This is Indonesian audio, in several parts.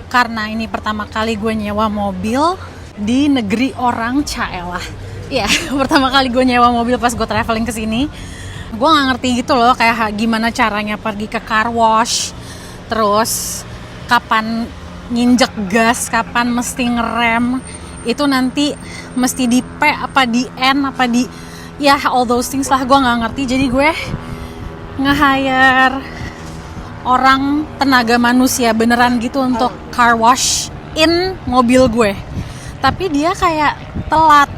karena ini pertama kali gue nyewa mobil di negeri orang, caelah. Iya, pertama kali gue nyewa mobil pas gue traveling ke sini. Gue nggak ngerti gitu loh, kayak gimana caranya pergi ke car wash, terus kapan nginjek gas, kapan mesti ngerem, itu nanti mesti di P apa di N apa di, ya all those things lah, gue nggak ngerti. Jadi gue nge-hire orang tenaga manusia beneran gitu untuk car wash in mobil gue, tapi dia kayak telat.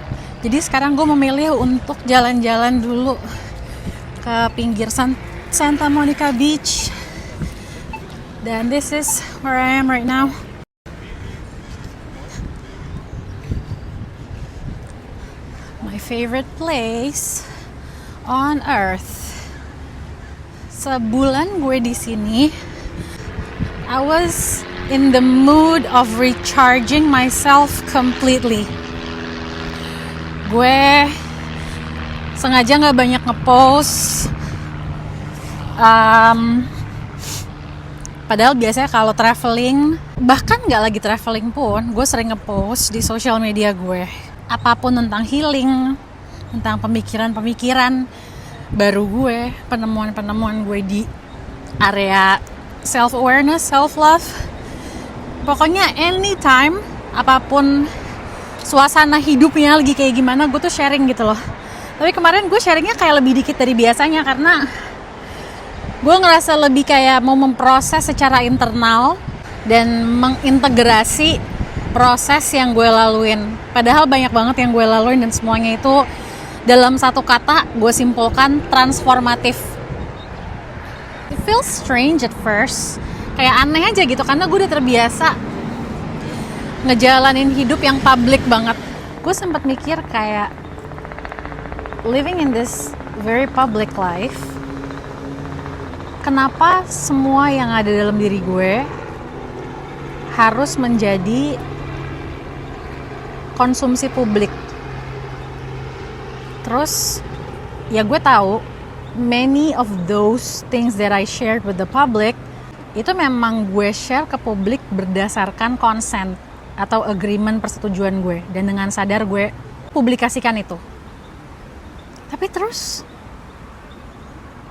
Jadi sekarang gue memilih untuk jalan-jalan dulu ke pinggir Santa Monica Beach, dan this is where I am right now. My favorite place on earth. Sebulan gue di sini, I was in the mood of recharging myself completely. Gue sengaja nggak banyak ngepost. Padahal biasanya kalau traveling, bahkan nggak lagi traveling pun, gue sering ngepost di sosial media gue apapun tentang healing, tentang pemikiran-pemikiran baru gue, penemuan-penemuan gue di area self-awareness, self-love. Pokoknya anytime, apapun suasana hidupnya lagi kayak gimana, gue tuh sharing gitu loh. Tapi kemarin gue sharingnya kayak lebih dikit dari biasanya, karena gue ngerasa lebih kayak mau memproses secara internal dan mengintegrasi proses yang gue laluin. Padahal banyak banget yang gue laluin, dan semuanya itu dalam satu kata gue simpulkan transformatif. It feels strange at first, kayak aneh aja gitu, karena gue udah terbiasa ngejalanin hidup yang public banget. Gue sempat mikir kayak living in this very public life, kenapa semua yang ada dalam diri gue harus menjadi konsumsi publik. Terus ya gue tahu many of those things that I shared with the public itu memang gue share ke publik berdasarkan consent atau agreement, persetujuan gue, dan dengan sadar gue publikasikan itu. Tapi terus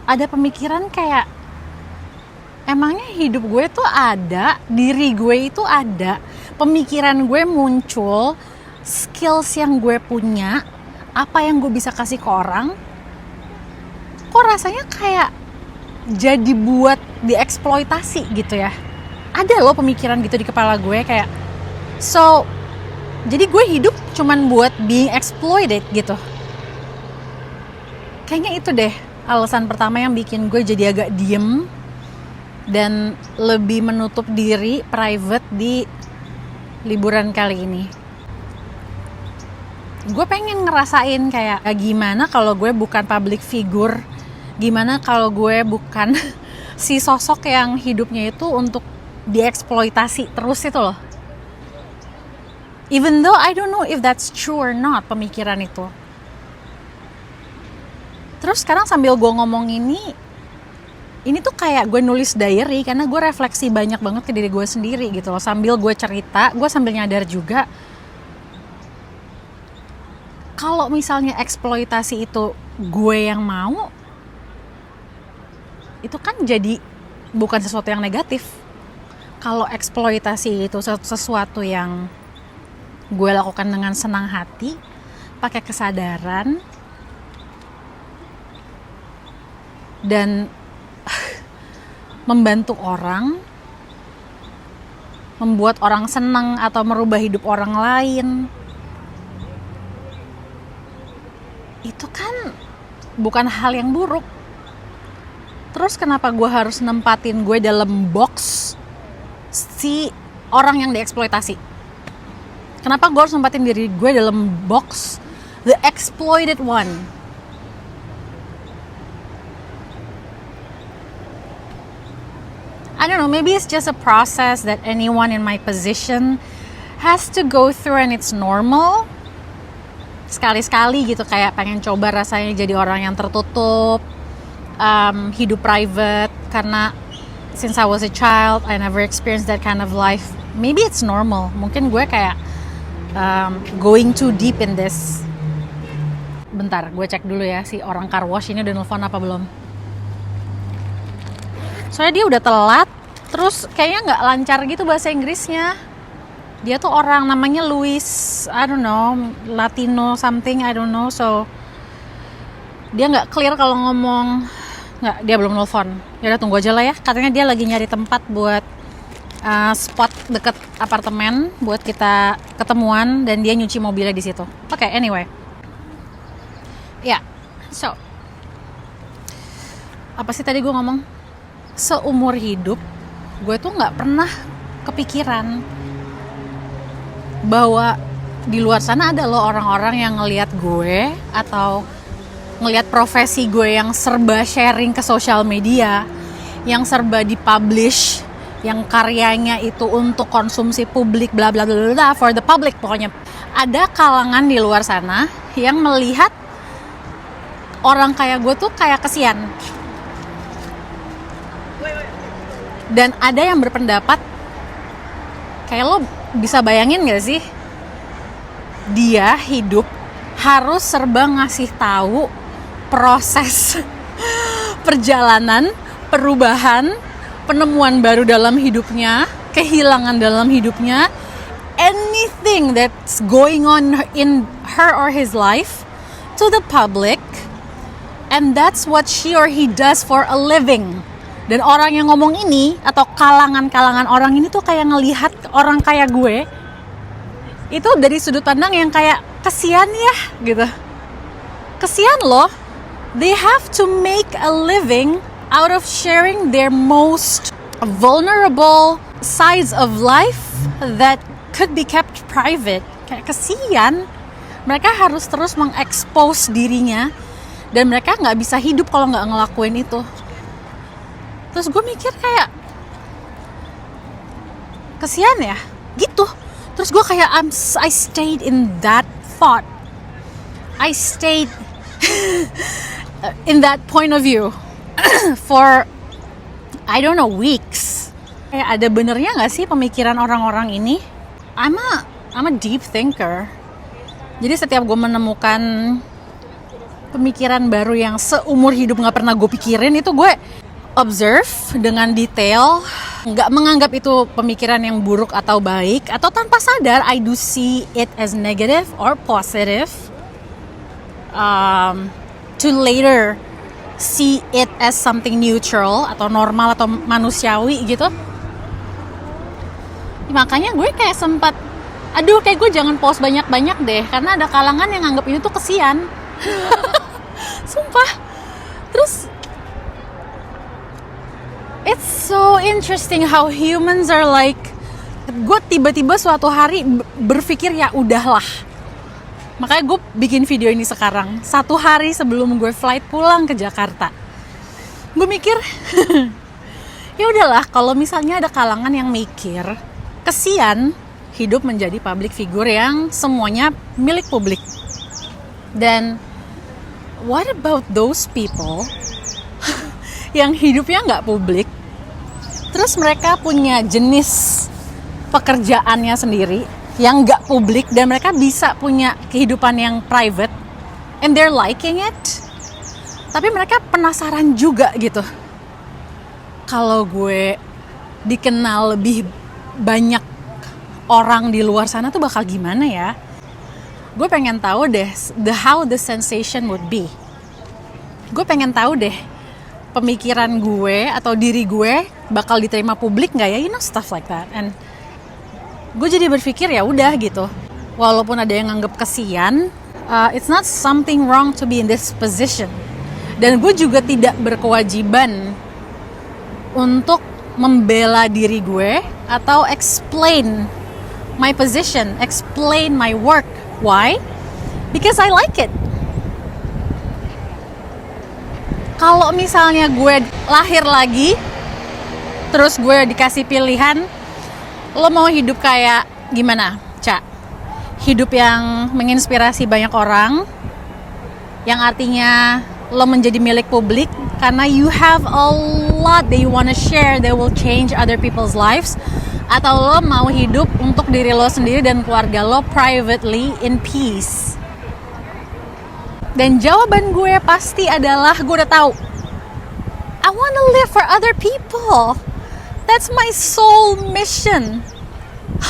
ada pemikiran kayak, emangnya hidup gue tuh ada, diri gue itu ada, pemikiran gue muncul, skills yang gue punya, apa yang gue bisa kasih ke orang, kok rasanya kayak jadi buat dieksploitasi gitu ya. Ada loh pemikiran gitu di kepala gue kayak, so jadi gue hidup cuman buat being exploited gitu. Kayaknya itu deh alasan pertama yang bikin gue jadi agak diem dan lebih menutup diri, private di liburan kali ini. Gue pengen ngerasain kayak gimana kalau gue bukan public figure, gimana kalau gue bukan si sosok yang hidupnya itu untuk dieksploitasi terus itu loh. Even though I don't know if that's true or not, pemikiran itu. Terus sekarang sambil gue ngomong ini tuh kayak gue nulis diary, karena gue refleksi banyak banget ke diri gue sendiri gitu loh. Sambil gue cerita, gue sambil nyadar juga, kalau misalnya eksploitasi itu gue yang mau, itu kan jadi bukan sesuatu yang negatif. Kalau eksploitasi itu sesuatu yang gue lakukan dengan senang hati, pakai kesadaran, dan membantu orang, membuat orang senang atau merubah hidup orang lain, itu kan bukan hal yang buruk. Terus kenapa gue harus nempatin gue dalam box si orang yang dieksploitasi? Kenapa gue harus nempatin diri gue dalam box the exploited one? I don't know, maybe it's just a process that anyone in my position has to go through, and it's normal. Sekali-sekali gitu kayak pengen coba rasanya jadi orang yang tertutup, hidup private, karena since I was a child, I never experienced that kind of life. Maybe it's normal. Mungkin gue kayak going too deep in this. Bentar, gue cek dulu ya si orang car wash ini udah nelfon apa belum. Soalnya dia udah telat, terus kayaknya nggak lancar gitu bahasa Inggrisnya. Dia tuh orang namanya Luis, I don't know, Latino something, I don't know. So dia nggak clear kalau ngomong. Nggak, dia belum nelfon. Ya udah tunggu aja lah ya. Katanya dia lagi nyari tempat buat spot deket apartemen buat kita ketemuan dan dia nyuci mobilnya di situ. Oke, anyway. Ya, so apa sih tadi gue ngomong? Seumur hidup gue tuh nggak pernah kepikiran bahwa di luar sana ada loh orang-orang yang ngelihat gue atau ngelihat profesi gue yang serba sharing ke sosial media, yang serba dipublish, yang karyanya itu untuk konsumsi publik, bla bla bla bla, for the public pokoknya. Ada kalangan di luar sana yang melihat orang kayak gue tuh kayak kesian. Dan ada yang berpendapat, kayak lo bisa bayangin gak sih? Dia hidup harus serba ngasih tahu proses perjalanan, perubahan, penemuan baru dalam hidupnya, kehilangan dalam hidupnya, anything that's going on in her or his life to the public. And that's what she or he does for a living. Dan orang yang ngomong ini atau kalangan-kalangan orang ini tuh kayak ngelihat orang kayak gue itu dari sudut pandang yang kayak kesian ya gitu. Kesian loh. They have to make a living out of sharing their most vulnerable sides of life that could be kept private. Kayak kesian. Mereka harus terus mengekspos dirinya. Dan mereka nggak bisa hidup kalau nggak ngelakuin itu. Terus gue mikir kayak kesian ya, gitu. Terus gue kayak I stayed in that thought. I stayed in that point of view for I don't know weeks. Kayak ada benernya nggak sih pemikiran orang-orang ini? I'm a deep thinker. Jadi setiap gue menemukan pemikiran baru yang seumur hidup nggak pernah gue pikirin, itu gue observe dengan detail, nggak menganggap itu pemikiran yang buruk atau baik, atau tanpa sadar I do see it as negative or positive, to later see it as something neutral atau normal atau manusiawi gitu. Makanya gue kayak sempat, aduh kayak gue jangan post banyak-banyak deh, karena ada kalangan yang nganggap ini tuh kesian. Sumpah. Terus it's so interesting how humans are like, gue tiba-tiba suatu hari berpikir ya udahlah. Makanya gue bikin video ini sekarang, 1 hari sebelum gue flight pulang ke Jakarta. Gue mikir ya udahlah, kalau misalnya ada kalangan yang mikir kesian hidup menjadi public figure yang semuanya milik publik. Dan what about those people yang hidupnya nggak publik, terus mereka punya jenis pekerjaannya sendiri yang nggak publik dan mereka bisa punya kehidupan yang private and they're liking it, tapi mereka penasaran juga gitu. Kalau gue dikenal lebih banyak orang di luar sana tuh bakal gimana ya? Gue pengen tahu deh how the sensation would be. Gue pengen tahu deh pemikiran gue atau diri gue bakal diterima publik nggak ya, you know, stuff like that. And gue jadi berpikir ya udah gitu. Walaupun ada yang nganggep kesian, it's not something wrong to be in this position. Dan gue juga tidak berkewajiban untuk membela diri gue atau explain my position, explain my work. Why? Because I like it. Kalau misalnya gue lahir lagi, terus gue dikasih pilihan, lo mau hidup kayak gimana, Ca? Hidup yang menginspirasi banyak orang, yang artinya lo menjadi milik publik karena you have a lot that you wanna share that will change other people's lives, atau lo mau hidup untuk diri lo sendiri dan keluarga lo privately in peace? Dan jawaban gue pasti adalah gue udah tahu. I wanna live for other people. That's my soul mission.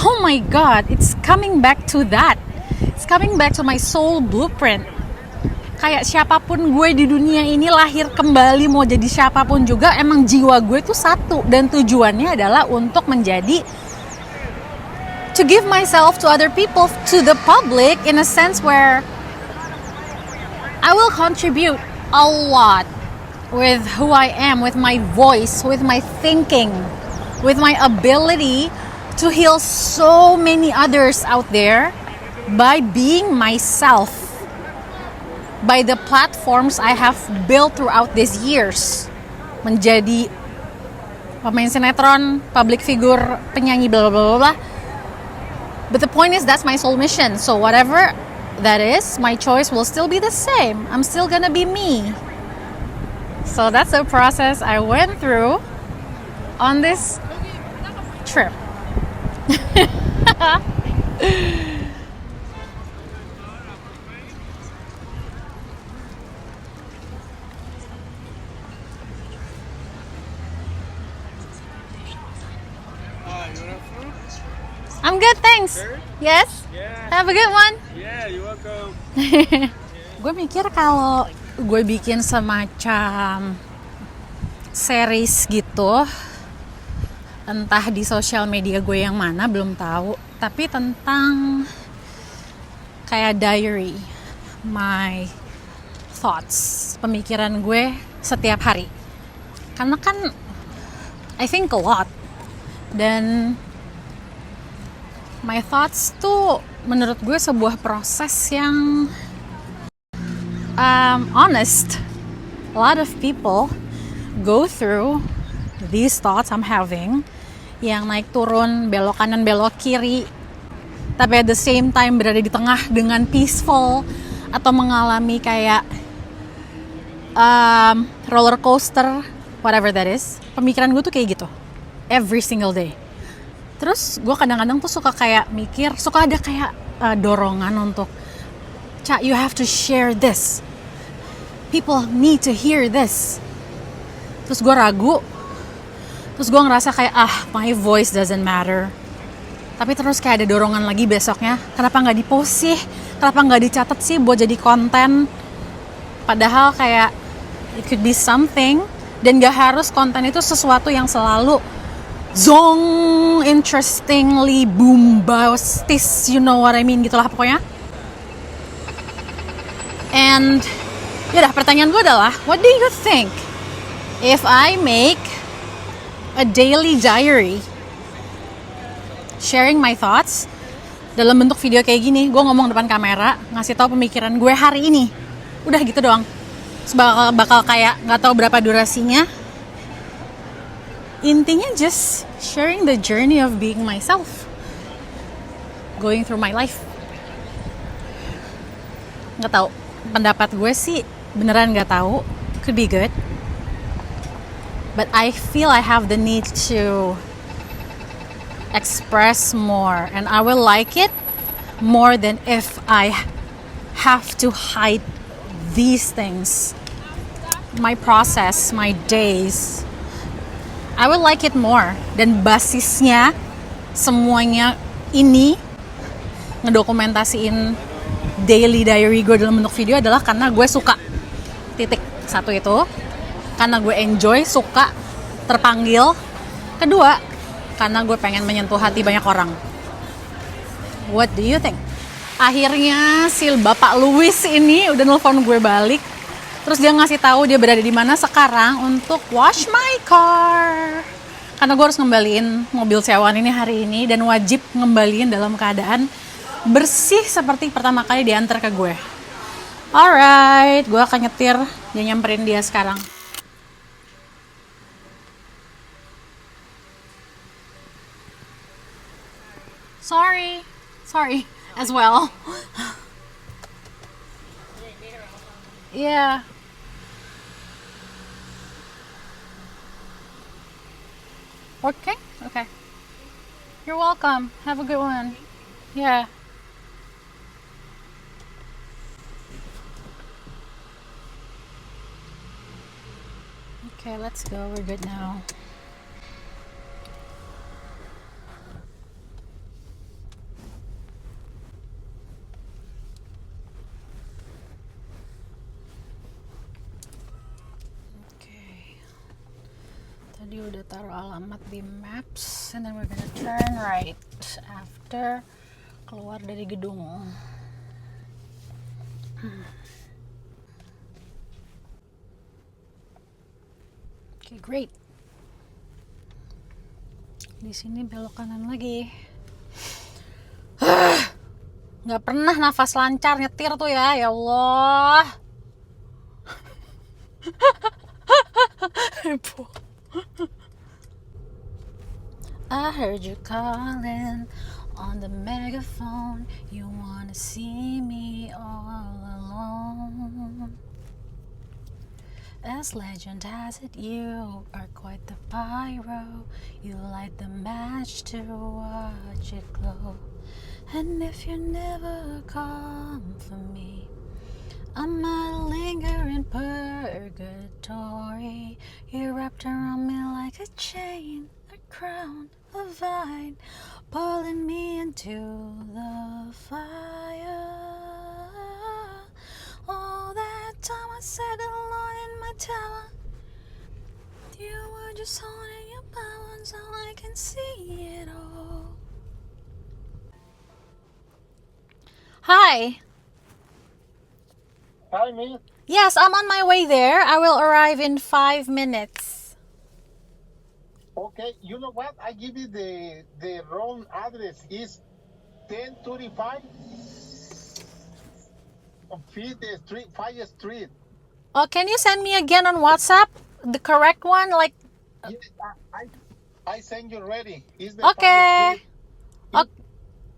Oh my God, it's coming back to that. It's coming back to my soul blueprint. Kayak siapapun gue di dunia ini, lahir kembali mau jadi siapapun juga, emang jiwa gue tuh satu. Dan tujuannya adalah untuk menjadi, to give myself to other people, to the public, in a sense where I will contribute a lot with who I am, with my voice, with my thinking, with my ability to heal so many others out there by being myself, by the platforms I have built throughout these years. Menjadi pemain sinetron, public figure, penyanyi, bla bla bla bla. But the point is, that's my soul mission. So whatever that is, my choice will still be the same. I'm still gonna be me. So that's the process I went through on this trip. I'm good, thanks. Yes? Yeah. Have a good one. Yeah, you're welcome. Gue mikir kalau gue bikin semacam series gitu, entah di sosial media gue yang mana belum tahu, tapi tentang kayak diary, my thoughts, pemikiran gue setiap hari. Karena kan I think a lot, dan my thoughts tuh menurut gue sebuah proses yang honest. A lot of people go through these thoughts I'm having, yang naik turun, belok kanan, belok kiri, tapi at the same time berada di tengah dengan peaceful, atau mengalami kayak roller coaster, whatever that is. Pemikiran gue tuh kayak gitu every single day. Terus gue kadang-kadang tuh suka kayak mikir, suka ada kayak dorongan untuk, Ca, you have to share this, people need to hear this. Terus gue ragu, terus gue ngerasa kayak my voice doesn't matter. Tapi terus kayak ada dorongan lagi besoknya, kenapa nggak di-post sih, kenapa nggak dicatat sih buat jadi konten. Padahal kayak it could be something, dan gak harus konten itu sesuatu yang selalu zong, interestingly bombastis, you know what I mean, gitulah pokoknya. And yaudah, pertanyaan gue adalah, what do you think if I make a daily diary sharing my thoughts dalam bentuk video kayak gini? Gue ngomong depan kamera, ngasih tahu pemikiran gue hari ini, udah gitu doang. Bakal kayak nggak tahu berapa durasinya. Intinya just sharing the journey of being myself, going through my life. Nggak tahu, pendapat gue sih beneran nggak tahu, could be good, but I feel I have the need to express more, and I will like it more than if I have to hide these things, my process, my days. I will like it more. Dan basisnya semuanya ini ngedokumentasiin daily diary gue dalam bentuk video adalah karena gue suka. Titik. Satu itu, karena gue enjoy, suka, terpanggil. Kedua, karena gue pengen menyentuh hati banyak orang. What do you think? Akhirnya si Bapak Louis ini udah nelfon gue balik. Terus dia ngasih tahu dia berada di mana sekarang untuk wash my car. Karena gue harus ngembaliin mobil sewaan ini hari ini, dan wajib ngembaliin dalam keadaan bersih seperti pertama kali diantar ke gue. Alright, gue akan nyetir, dia nyamperin dia sekarang. Sorry as well. Yeah. Okay? Okay. You're welcome. Have a good one. Yeah. Okay, let's go. We're good now. Okay. Tadi udah taruh alamat di maps, and then we're gonna turn right after keluar dari gedung. Okay, great. Di sini belok kanan lagi. Nggak pernah nafas lancar nyetir tuh ya Allah. I heard you calling on the megaphone. You wanna see me all alone. As legend has it, you are quite the pyro. You light the match to watch it glow. And if you never come for me, I might linger in purgatory. You're wrapped around me like a chain, a crown, a vine, pulling me into the fire. All that time I sat alone in my tower. You were just holding your power, so I can see it all. Hi. Hi, me. Yes, I'm on my way there. I will arrive in 5 minutes. Okay, you know what? I give you the wrong address. It's 1035 Fire Street. Oh, can you send me again on WhatsApp the correct one? Like, Yes, I send you already. It's the okay. Fire Street.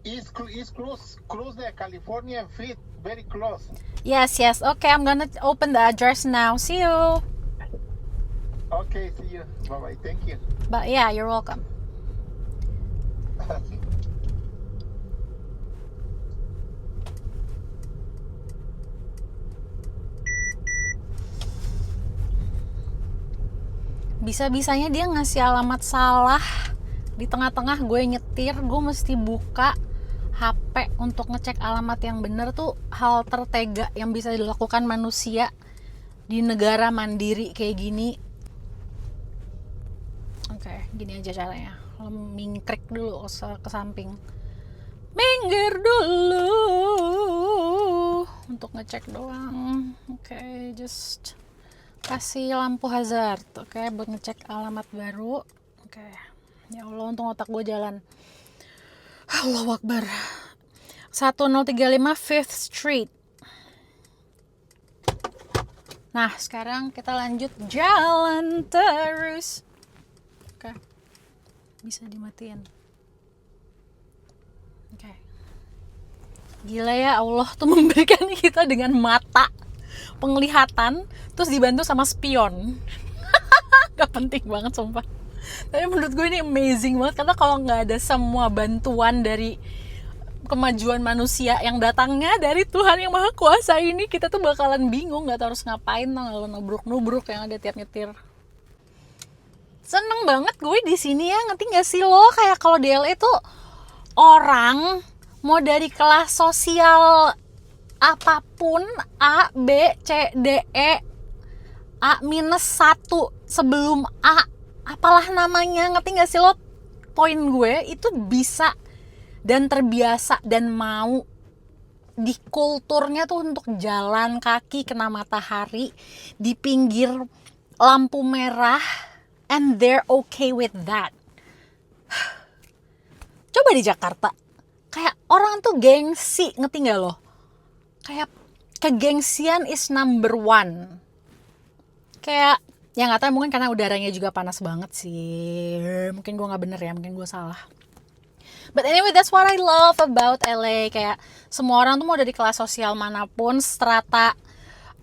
It's close the California Feet, very close. Yes. Okay, I'm gonna open the address now. See you. Okay, see you. Bye-bye. Thank you. But yeah, you're welcome. Bisa-bisanya dia ngasih alamat salah. Di tengah-tengah gue nyetir, gue mesti buka HP untuk ngecek alamat yang bener tuh hal tertega yang bisa dilakukan manusia di negara mandiri kayak gini. Oke, gini aja caranya. Lo mingkrik dulu ke samping. Minggir dulu untuk ngecek doang. Oke, just kasih lampu hazard, oke, buat ngecek alamat baru. Oke. Ya Allah, untung otak gue jalan. Allahu Akbar. 1035 5th Street. Nah, sekarang kita lanjut jalan terus. Oke. Bisa dimatiin. Oke. Gila ya, Allah tuh memberikan kita dengan mata penglihatan, terus dibantu sama spion. Gak penting banget sumpah. Tapi menurut gue ini amazing banget, karena kalau nggak ada semua bantuan dari kemajuan manusia yang datangnya dari Tuhan yang Maha Kuasa ini, kita tuh bakalan bingung, nggak tahu harus ngapain, tau nggak lo nubruk-nubruk yang ada tiap nyetir. Seneng banget gue di sini ya, ngerti nggak sih lo, kayak kalau di LA tuh orang mau dari kelas sosial apapun, A, B, C, D, E, A minus 1 sebelum A, apalah namanya, ngerti gak sih lo? Poin gue itu bisa dan terbiasa dan mau di kulturnya tuh untuk jalan kaki kena matahari di pinggir lampu merah, and they're okay with that. Coba di Jakarta, kayak orang tuh gengsi, ngerti gak lo? Kayak kegengsian is number one. Kayak ya nggak tahu, mungkin karena udaranya juga panas banget sih. Mungkin gue nggak bener ya, mungkin gue salah. But anyway, that's what I love about LA. Kayak semua orang tuh mau dari kelas sosial manapun, strata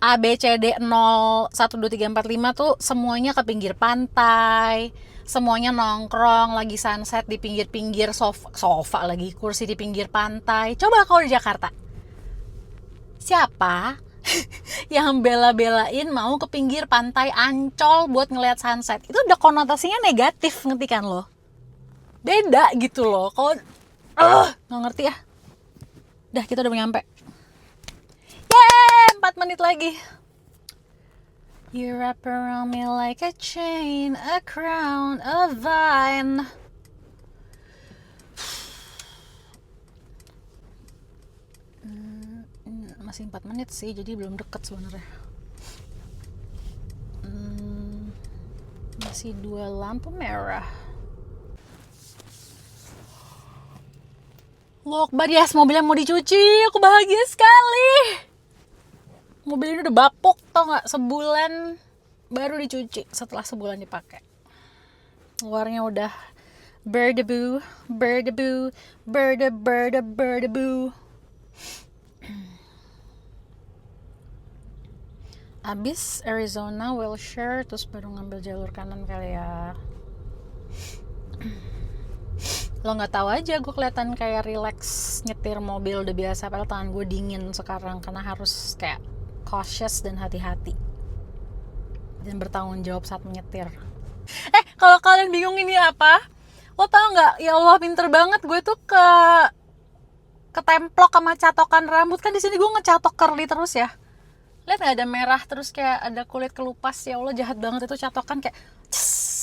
A, B, C, D, 0, 1, 2, 3, 4, 5 tuh semuanya ke pinggir pantai. semuanya nongkrong lagi sunset di pinggir-pinggir sofa lagi, kursi di pinggir pantai. Coba kalau di Jakarta, siapa yang bela-belain mau ke pinggir pantai Ancol buat ngeliat sunset? Itu udah konotasinya negatif, ngerti kan lo? Beda gitu loh. Kalau nggak ngerti ya. Dah, kita udah nyampe. Yeay, 4 menit lagi. You wrap around me like a chain, a crown, a vine. Masih 4 menit sih, jadi belum deket sebenarnya. Masih 2 lampu merah. Look, Badias, mobil yang mau dicuci. Aku bahagia sekali. Mobil ini udah bapuk, tau gak? Sebulan baru dicuci setelah sebulan dipakai. Luarnya udah berdebu. Abis Arizona, Wilshire, terus baru ngambil jalur kanan kali ya. Lo nggak tahu aja, gue kelihatan kayak relax nyetir mobil udah biasa, padahal tangan gue dingin sekarang karena harus kayak cautious dan hati-hati dan bertanggung jawab saat menyetir. Kalau kalian bingung ini apa, lo tau nggak? Ya Allah, pinter banget gue tuh ketemplok sama catokan rambut. Kan di sini gue ngecatok curly terus ya. Lihat nggak, ada merah terus kayak ada kulit kelupas. Ya Allah, jahat banget itu catokan kayak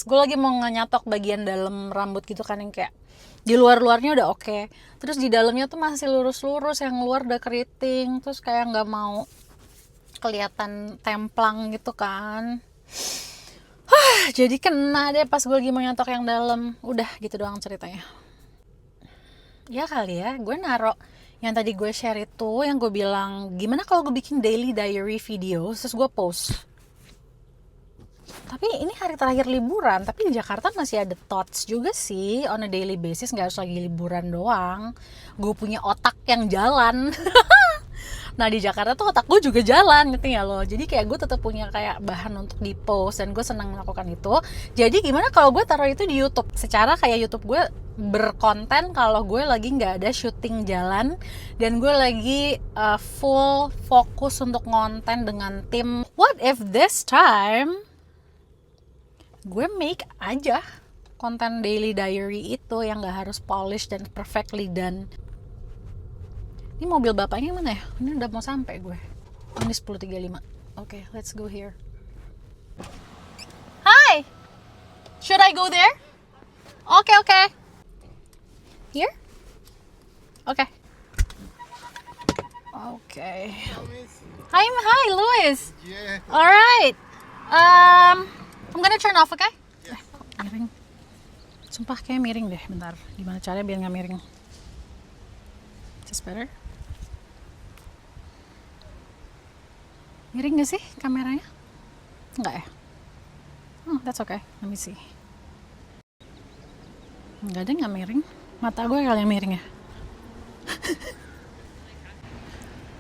gue lagi mau nyatok bagian dalam rambut gitu kan, yang kayak di luar-luarnya udah oke, terus di dalamnya tuh masih lurus-lurus, yang luar udah keriting, terus kayak nggak mau kelihatan templang gitu kan. Jadi kena deh pas gue lagi mau nyatok yang dalam. Udah gitu doang ceritanya. Ya kali ya, gue naro yang tadi gue share itu, yang gue bilang gimana kalau gue bikin daily diary video terus gue post. Tapi ini hari terakhir liburan, tapi di Jakarta masih ada thoughts juga sih on a daily basis, nggak harus lagi liburan doang. Gue punya otak yang jalan. Nah di Jakarta tuh otak gue juga jalan, ngerti gak lo? Jadi kayak gue tetap punya kayak bahan untuk di post dan gue senang melakukan itu. Jadi gimana kalau gue taruh itu di YouTube? Secara kayak YouTube gue berkonten kalau gue lagi nggak ada syuting jalan dan gue lagi full fokus untuk ngonten dengan tim. What if this time gue make aja konten daily diary itu yang gak harus polish dan perfectly done. Ini mobil bapaknya mana ya? Ini udah mau sampai gue. Ini 10.35. Okay, let's go here. Hi! Should I go there? Okay. Here? Okay. Hi, Louis. Yeah. Alright. I'm gonna turn off, okay? Miring. Sumpah kayak miring deh, bentar. Gimana caranya biar gak miring? Just better. Miring gak sih kameranya? Enggak ya? Oh, that's okay. Let me see. Enggak deh, gak miring. Mata gue kali yang miring ya.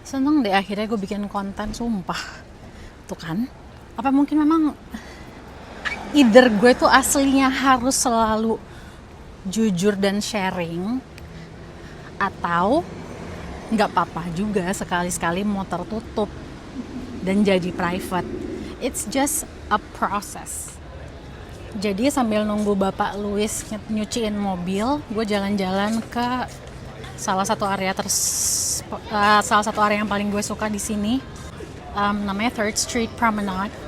Seneng deh akhirnya gue bikin konten, sumpah. Tuh kan? Apa mungkin memang either gue tuh aslinya harus selalu jujur dan sharing, atau nggak apa-apa juga sekali-sekali mau tertutup dan jadi private. It's just a process. Jadi sambil nunggu Bapak Louis nyuciin mobil, gue jalan-jalan ke salah satu area yang paling gue suka di sini, namanya 3rd Street Promenade.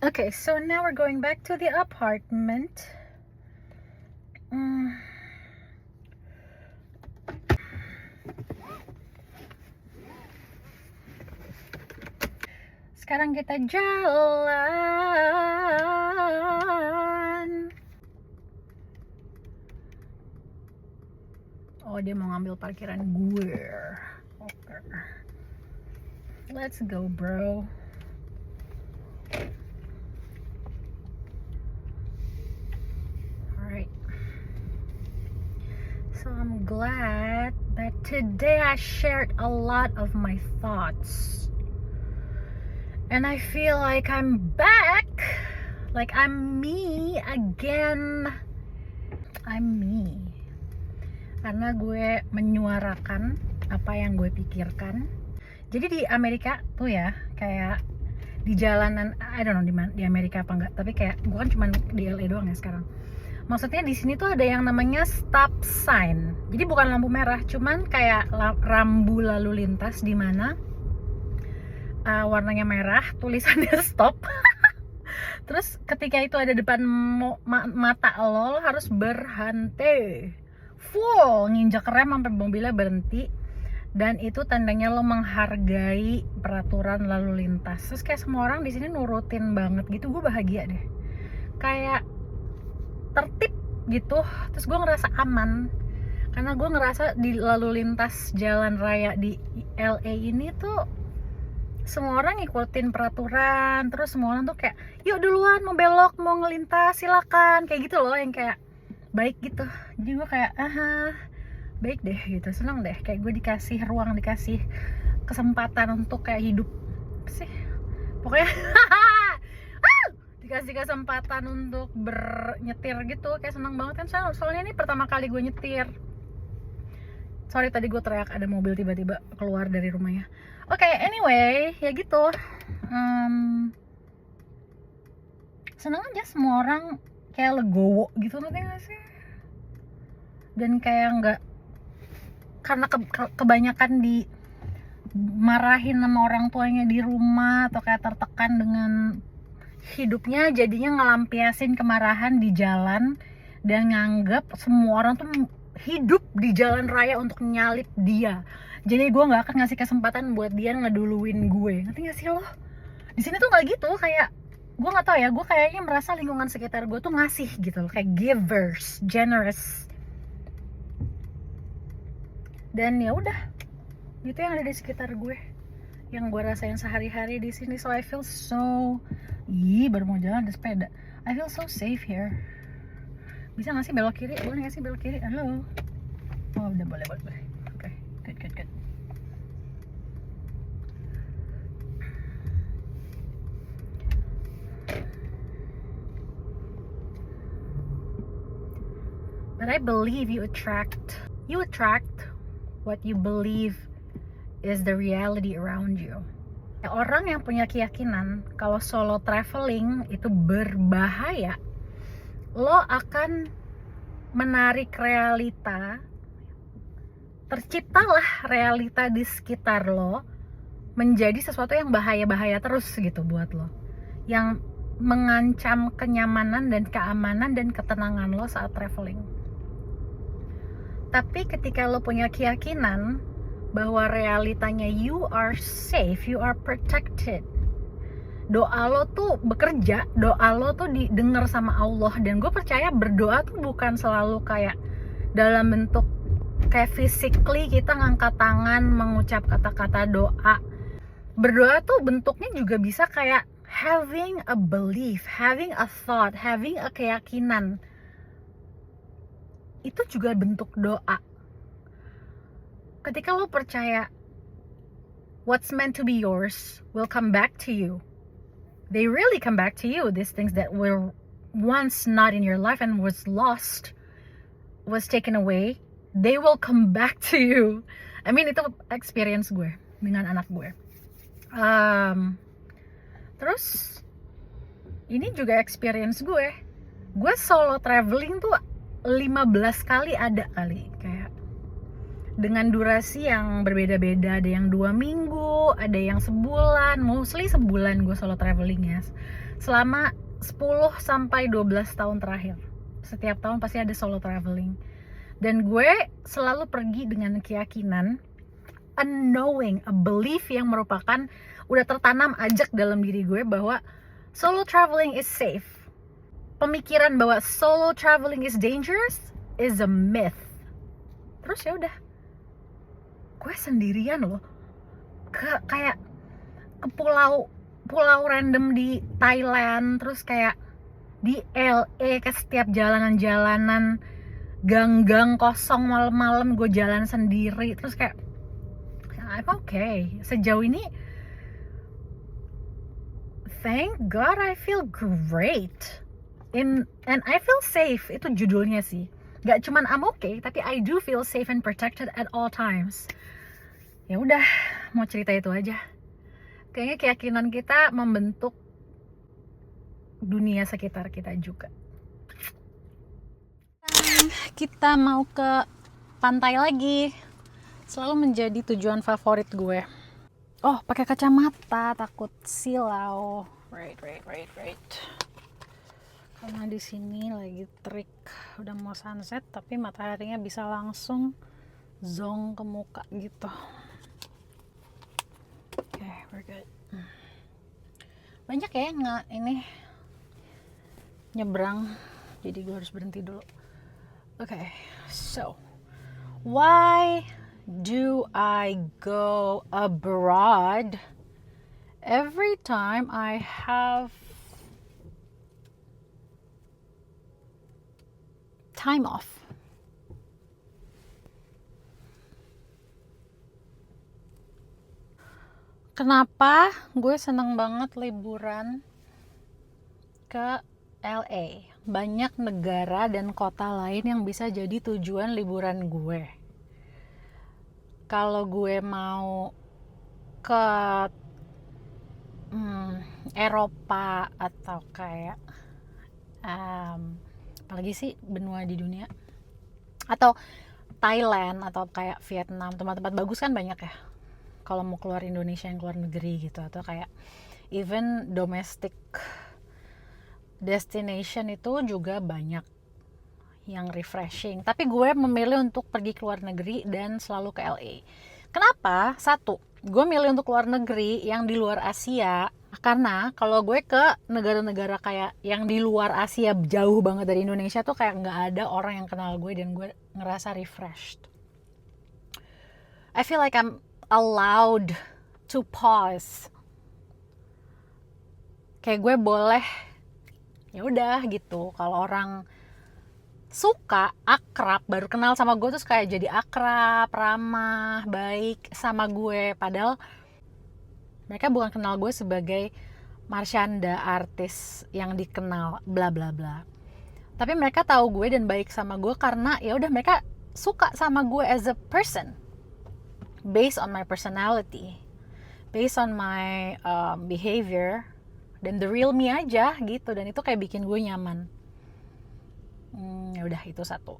Okay, so now we're going back to the apartment. sekarang kita jalan. Oh, dia mau ngambil parkiran gue. Oke. Let's go, bro. Alright. So I'm glad that today I shared a lot of my thoughts. And I feel like I'm back. Like I'm me again. I'm me. Karena gue menyuarakan apa yang gue pikirkan. Jadi di Amerika tuh ya, kayak di jalanan, I don't know di Amerika apa enggak, tapi kayak gue kan cuma di LA doang ya sekarang. Maksudnya di sini tuh ada yang namanya stop sign. Jadi bukan lampu merah, cuman kayak rambu lalu lintas di mana warnanya merah, tulisannya stop. Terus ketika itu ada depan mata lo harus berhenti. Full nginjak rem sampai mobilnya berhenti, dan itu tandanya lo menghargai peraturan lalu lintas. Terus kayak semua orang di sini nurutin banget gitu, gue bahagia deh, kayak tertib gitu. Terus gue ngerasa aman karena gue ngerasa di lalu lintas jalan raya di LA ini tuh semua orang ngikutin peraturan. Terus semua orang tuh kayak, yuk duluan, mau belok, mau ngelintas silakan, kayak gitu loh, yang kayak baik gitu. Jadi gue kayak baik deh gitu, seneng deh, kayak gue dikasih ruang, dikasih kesempatan untuk kayak hidup sih pokoknya. Dikasih kesempatan untuk bernyetir gitu, kayak seneng banget kan. Soalnya ini pertama kali gue nyetir. Sorry tadi gue teriak, ada mobil tiba-tiba keluar dari rumahnya. Oke, anyway, ya gitu. Seneng aja semua orang kayak legowo gitu, ngerti gak sih? Dan kayak nggak, karena kebanyakan dimarahin sama orang tuanya di rumah atau kayak tertekan dengan hidupnya, jadinya ngelampiasin kemarahan di jalan dan nganggap semua orang tuh hidup di jalan raya untuk nyalip dia. Jadi gue nggak akan ngasih kesempatan buat dia ngeduluin gue, ngerti gak sih lo? Di sini tuh nggak gitu, kayak gue nggak tahu ya, gue kayaknya merasa lingkungan sekitar gue tuh ngasih gitu loh, kayak givers, generous. Dan ya udah, itu yang ada di sekitar gue, yang gue rasain sehari-hari di sini. So I feel so, baru mau jalan ada sepeda. I feel so safe here. Bisa nggak sih belok kiri? Boleh nggak sih belok kiri? Halo? Oh udah, boleh. Oke, good. But I believe you attract what you believe is the reality around you. Orang yang punya keyakinan kalau solo traveling itu berbahaya, lo akan menarik realita, terciptalah realita di sekitar lo menjadi sesuatu yang bahaya-bahaya terus gitu buat lo, yang mengancam kenyamanan dan keamanan dan ketenangan lo saat traveling. Tapi ketika lo punya keyakinan bahwa realitanya you are safe, you are protected, doa lo tuh bekerja, doa lo tuh didengar sama Allah. Dan gue percaya berdoa tuh bukan selalu kayak dalam bentuk kayak physically kita ngangkat tangan mengucap kata-kata doa. Berdoa tuh bentuknya juga bisa kayak having a belief, having a thought, having a keyakinan. Itu juga bentuk doa. Ketika lo percaya what's meant to be yours will come back to you, they really come back to you. These things that were once not in your life and was lost, was taken away, they will come back to you. I mean, itu experience gue dengan anak gue. Terus ini juga experience gue. Gue solo traveling tuh 15 kali ada kali, kayak dengan durasi yang berbeda-beda. Ada yang 2 minggu, ada yang sebulan, mostly sebulan gue solo traveling ya. Selama 10 sampai 12 tahun terakhir, setiap tahun pasti ada solo traveling. Dan gue selalu pergi dengan keyakinan a knowing, a belief yang merupakan udah tertanam ajak dalam diri gue bahwa solo traveling is safe. Pemikiran bahwa solo traveling is dangerous is a myth. Terus ya udah, gue sendirian loh, kayak ke pulau random di Thailand, terus kayak di LA, ke setiap jalanan-jalanan gang-gang kosong malam-malam gue jalan sendiri, terus kayak I'm okay. Sejauh ini thank God I feel great and I feel safe. Itu judulnya sih, gak cuman I'm okay, tapi I do feel safe and protected at all times. Ya udah, mau cerita itu aja. Kayaknya keyakinan kita membentuk dunia sekitar kita juga. Kita mau ke pantai lagi. Selalu menjadi tujuan favorit gue. Oh, pakai kacamata, takut silau. Right. Karena di sini lagi terik, udah mau sunset, tapi mataharinya bisa langsung zong ke muka gitu. Okay, we're good. Banyak ya ini nyebrang, jadi gue harus berhenti dulu. Okay, so why do I go abroad every time I have time off? Kenapa gue seneng banget liburan ke LA? Banyak negara dan kota lain yang bisa jadi tujuan liburan gue. Kalau gue mau ke Eropa atau kayak apalagi sih benua di dunia, atau Thailand atau kayak Vietnam, tempat-tempat bagus kan banyak ya kalau mau keluar Indonesia, yang keluar negeri gitu, atau kayak even domestic destination itu juga banyak yang refreshing. Tapi gue memilih untuk pergi ke luar negeri dan selalu ke LA. Kenapa? Satu, gue milih untuk keluar negeri yang di luar Asia, karena kalau gue ke negara-negara kayak yang di luar Asia jauh banget dari Indonesia tuh kayak nggak ada orang yang kenal gue, dan gue ngerasa refreshed. I feel like I'm allowed to pause. Kayak gue boleh, ya udah gitu. Kalau orang suka, akrab, baru kenal sama gue terus kayak jadi akrab, ramah, baik sama gue, padahal mereka bukan kenal gue sebagai Marshanda, artis yang dikenal bla bla bla. Tapi mereka tahu gue dan baik sama gue karena ya udah mereka suka sama gue as a person, based on my personality, based on my behavior, dan the real me aja gitu. Dan itu kayak bikin gue nyaman. Ya udah, itu satu.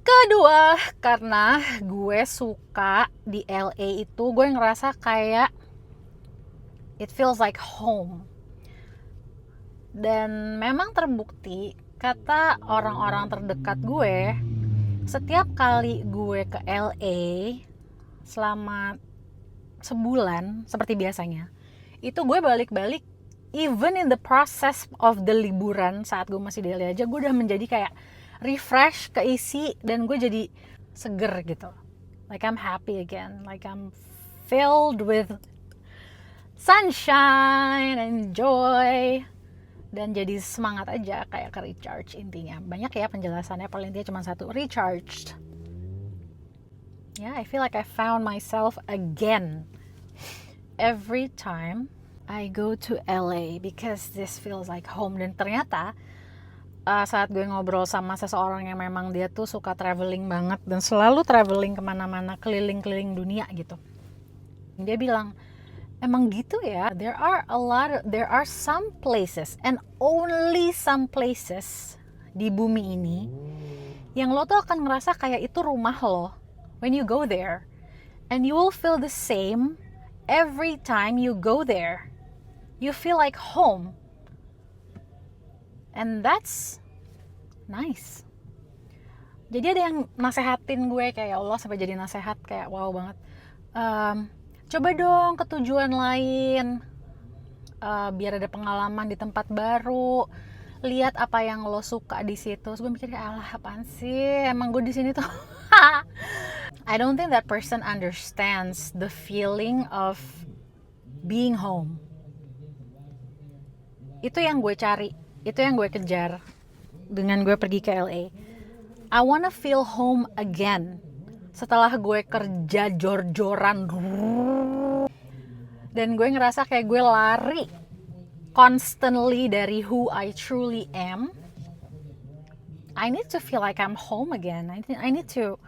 Kedua, karena gue suka di LA itu, gue ngerasa kayak it feels like home. Dan memang terbukti, kata orang-orang terdekat gue, setiap kali gue ke LA selama sebulan seperti biasanya, itu gue balik-balik, even in the process of the liburan, saat gue masih di LA aja, gue udah menjadi kayak refresh, keisi, dan gue jadi seger gitu. Like I'm happy again, like I'm filled with sunshine and joy, dan jadi semangat aja, kayak ke recharge intinya. Banyak ya penjelasannya, paling intinya cuma satu, recharged. Yeah, I feel like I found myself again every time I go to LA because this feels like home. Dan ternyata saat gue ngobrol sama seseorang yang memang dia tuh suka traveling banget dan selalu traveling kemana-mana, keliling-keliling dunia gitu, dia bilang, emang gitu ya, there are some places and only some places di bumi ini yang lo tuh akan ngerasa kayak itu rumah lo when you go there, and you will feel the same every time you go there. You feel like home, and that's nice. Jadi ada yang nasehatin gue, kayak Allah sampai jadi nasehat, kayak wow banget. Coba dong ke tujuan lain, biar ada pengalaman di tempat baru, lihat apa yang lo suka di situ. Terus gue mikir alah apaan sih, emang gue di sini tuh. I don't think that person understands the feeling of being home. Itu yang gue cari, itu yang gue kejar dengan gue pergi ke LA. I wanna feel home again setelah gue kerja jor-joran dan gue ngerasa kayak gue lari constantly dari who I truly am. I need to feel like I'm home again. I need to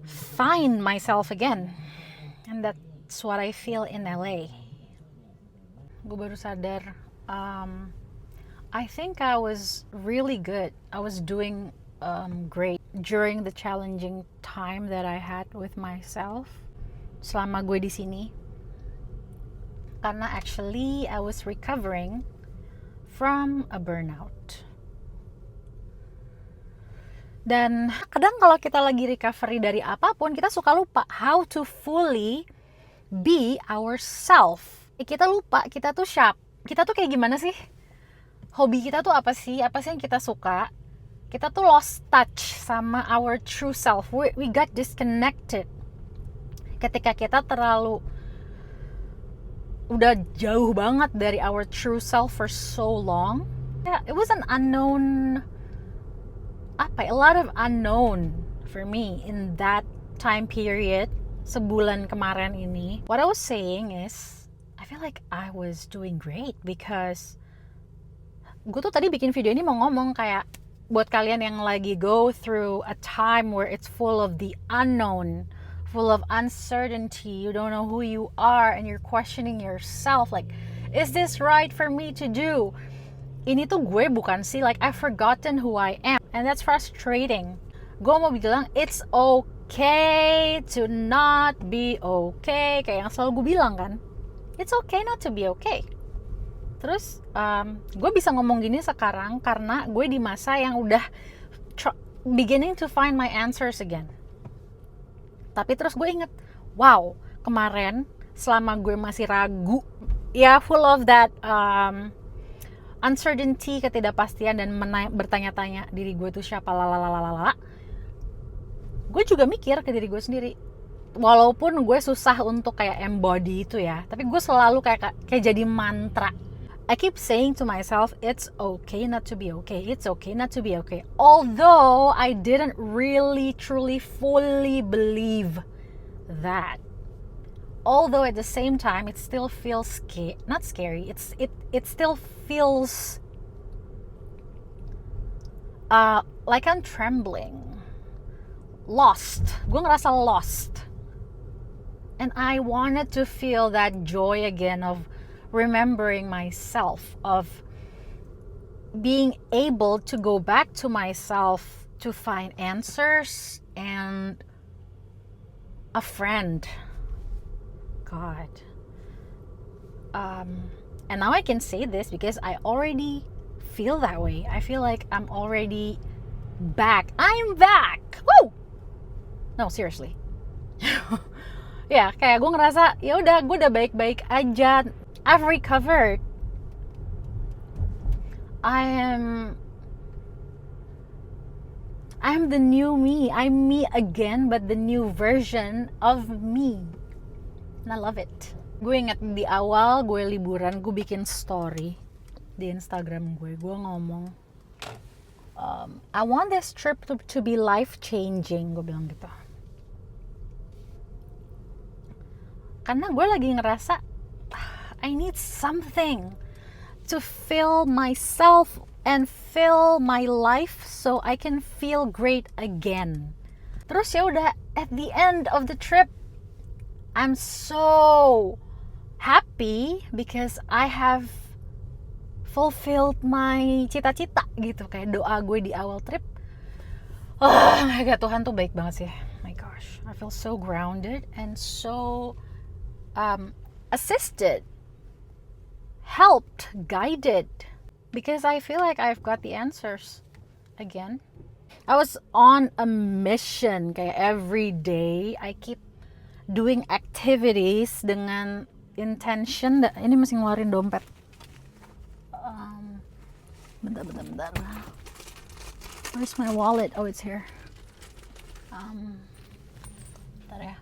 find myself again, and that's what I feel in LA. Gue baru sadar, I think I was really good. I was doing great during the challenging time that I had with myself selama gue di sini. Karena actually I was recovering from a burnout. Dan kadang kalau kita lagi recovery dari apapun, kita suka lupa how to fully be ourselves. Kita lupa kita tuh kita tuh kayak gimana sih? Hobi kita tuh apa sih? Apa sih yang kita suka? Kita tuh lost touch sama our true self. We got disconnected ketika kita terlalu udah jauh banget dari our true self for so long. Yeah, it was an unknown, a lot of unknown for me in that time period, sebulan kemarin ini. What I was saying is, I feel like I was doing great because gue tuh tadi bikin video ini mau ngomong kayak buat kalian yang lagi go through a time where it's full of the unknown, full of uncertainty, you don't know who you are and you're questioning yourself like, is this right for me to do? Ini tuh gue bukan sih, like I've forgotten who I am, and that's frustrating. Gue mau bilang it's okay to not be okay, kayak yang selalu gue bilang kan, it's okay not to be okay. Terus gue bisa ngomong gini sekarang karena gue di masa yang udah beginning to find my answers again. Tapi terus gue inget, wow, kemarin selama gue masih ragu, ya full of that uncertainty, ketidakpastian, dan bertanya-tanya diri gue tuh siapa, lalalala. Gue juga mikir ke diri gue sendiri, walaupun gue susah untuk kayak embody itu ya, tapi gue selalu kayak jadi mantra. I keep saying to myself, it's okay not to be okay. It's okay not to be okay. Although I didn't really, truly, fully believe that. Although at the same time, it still feels not scary. It still feels like I'm trembling, lost. Gue ngerasa lost, and I wanted to feel that joy again of remembering myself, of being able to go back to myself to find answers and a friend. God. And now I can say this because I already feel that way. I feel like I'm already back. I'm back. Woo! No, seriously. Ya, kayak gue ngerasa ya udah, gue udah baik-baik aja. I've recovered. I am the new me. I'm me again, but the new version of me. And I love it. Gue ingat di awal gue liburan, gue bikin story di Instagram gue. Gue ngomong, I want this trip to be life-changing. Gue bilang gitu. Karena gue lagi ngerasa I need something to fill myself and fill my life so I can feel great again. Terus ya udah, at the end of the trip, I'm so happy because I have fulfilled my cita-cita gitu. Kayak doa gue di awal trip. Oh my God, Tuhan tuh baik banget sih. My gosh, I feel so grounded and so assisted, helped, guided, because I feel like I've got the answers again. I was on a mission, kayak every day I keep doing activities dengan intention. Ini mesti ngeluarin dompet. Bentar. Where's my wallet? Oh, it's here. Bentar ya.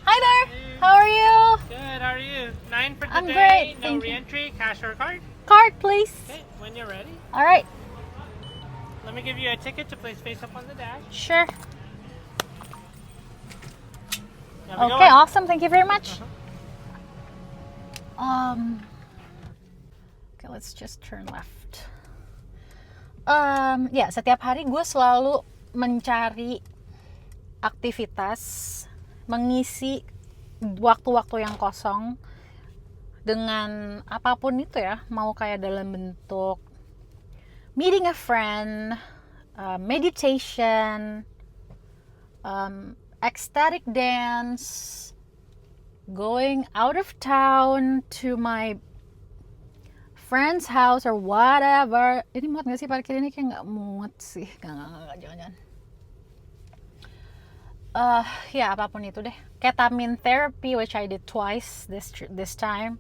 Hi there. How are you? Good, how are you? 9 for the I'm day, great, no thank you. re-entry, cash or card? Card, please. Okay, when you're ready, All right. let me give you a ticket to place face up on the dash. Sure. Have a good Okay, one. awesome. Thank you very much. Okay, let's just turn left. Ya, setiap hari gue selalu mencari aktivitas, mengisi waktu-waktu yang kosong dengan apapun itu ya, mau kayak dalam bentuk meeting a friend, meditation, ecstatic dance, going out of town to my friend's house or whatever. Ini muat gak sih parkir ini? Kayak gak muat sih. Gak, jangan. Ya apapun itu deh. Ketamine therapy, which I did twice this time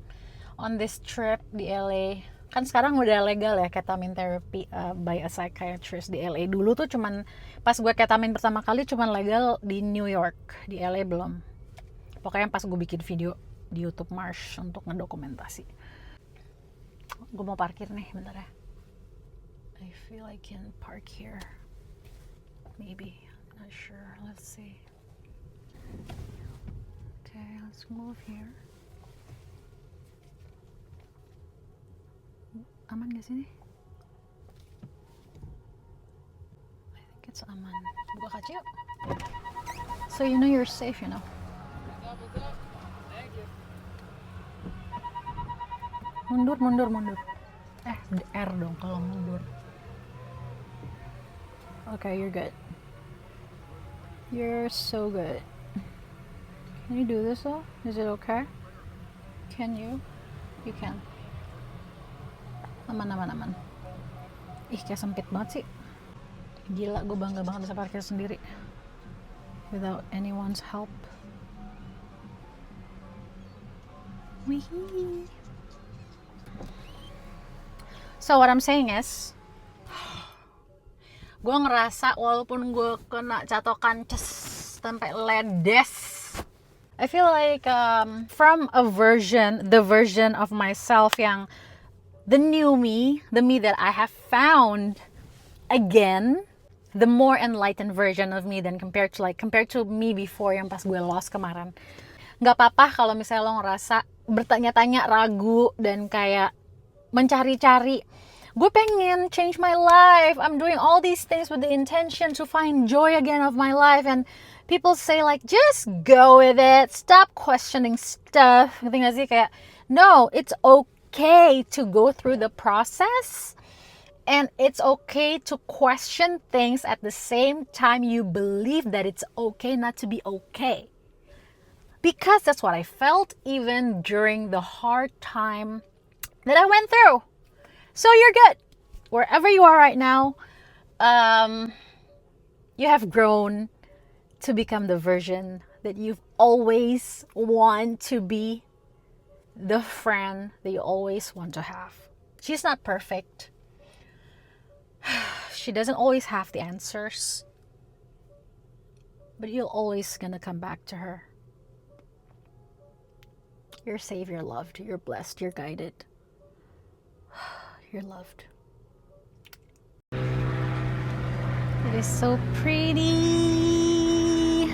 on this trip di LA. Kan sekarang udah legal ya ketamine therapy by a psychiatrist di LA. Dulu tuh cuman pas gue ketamine pertama kali cuman legal di New York, di LA belum. Pokoknya pas gue bikin video di YouTube Marsh untuk ngedokumentasi. Gue mau parkir nih, bentar ya. I feel I can park here. Maybe, I'm not sure. Let's see. Okay, let's move here. Aman gak sih nih? I think it's aman. Buka kaca yuk. So you know you're safe, you know. Mundur. R dong kalau mundur. Okay, you're good. You're so good. Can you do this though? Is it okay? Can you? You can. Aman. Ih, kayak sempit banget sih. Gila, gue bangga banget bisa parkir sendiri. Without anyone's help. Wih. So what I'm saying is, gue ngerasa walaupun gue kena catokan sampai ledes, I feel like from the version of myself yang the new me, the me that I have found again, the more enlightened version of me than compared to me before yang pas gue lost kemarin. Gak apa-apa kalau misalnya lo ngerasa bertanya-tanya, ragu, dan kayak mencari-cari, gue pengen change my life, I'm doing all these things with the intention to find joy again of my life, and people say like, just go with it, stop questioning stuff. Ngerti gak sih? Kayak, no, it's okay to go through the process, and it's okay to question things at the same time you believe that it's okay not to be okay. Because that's what I felt even during the hard time that I went through. So you're good. Wherever you are right now, you have grown to become the version that you've always want to be, the friend that you always want to have. She's not perfect. She doesn't always have the answers. But you're always gonna come back to her. You're safe, you're loved, you're blessed, you're guided. You're loved. It is so pretty.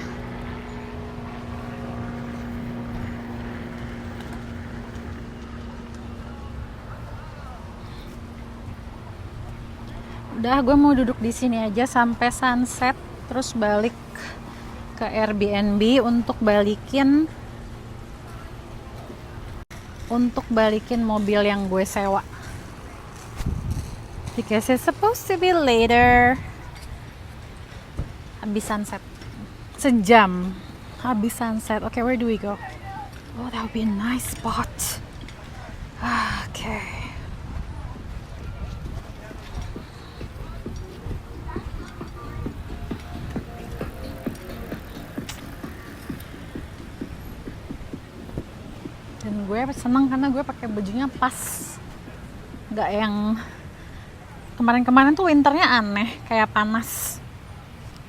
Udah, gue mau duduk di sini aja sampai sunset, terus balik ke Airbnb untuk balikin mobil yang gue sewa. Because it's supposed to be later. Habis sunset. Sejam habis sunset. Okay, where do we go? Oh, that would be a nice spot. Okay. gue seneng karena gue pakai bajunya pas, nggak yang kemarin-kemarin tuh winternya aneh, kayak panas,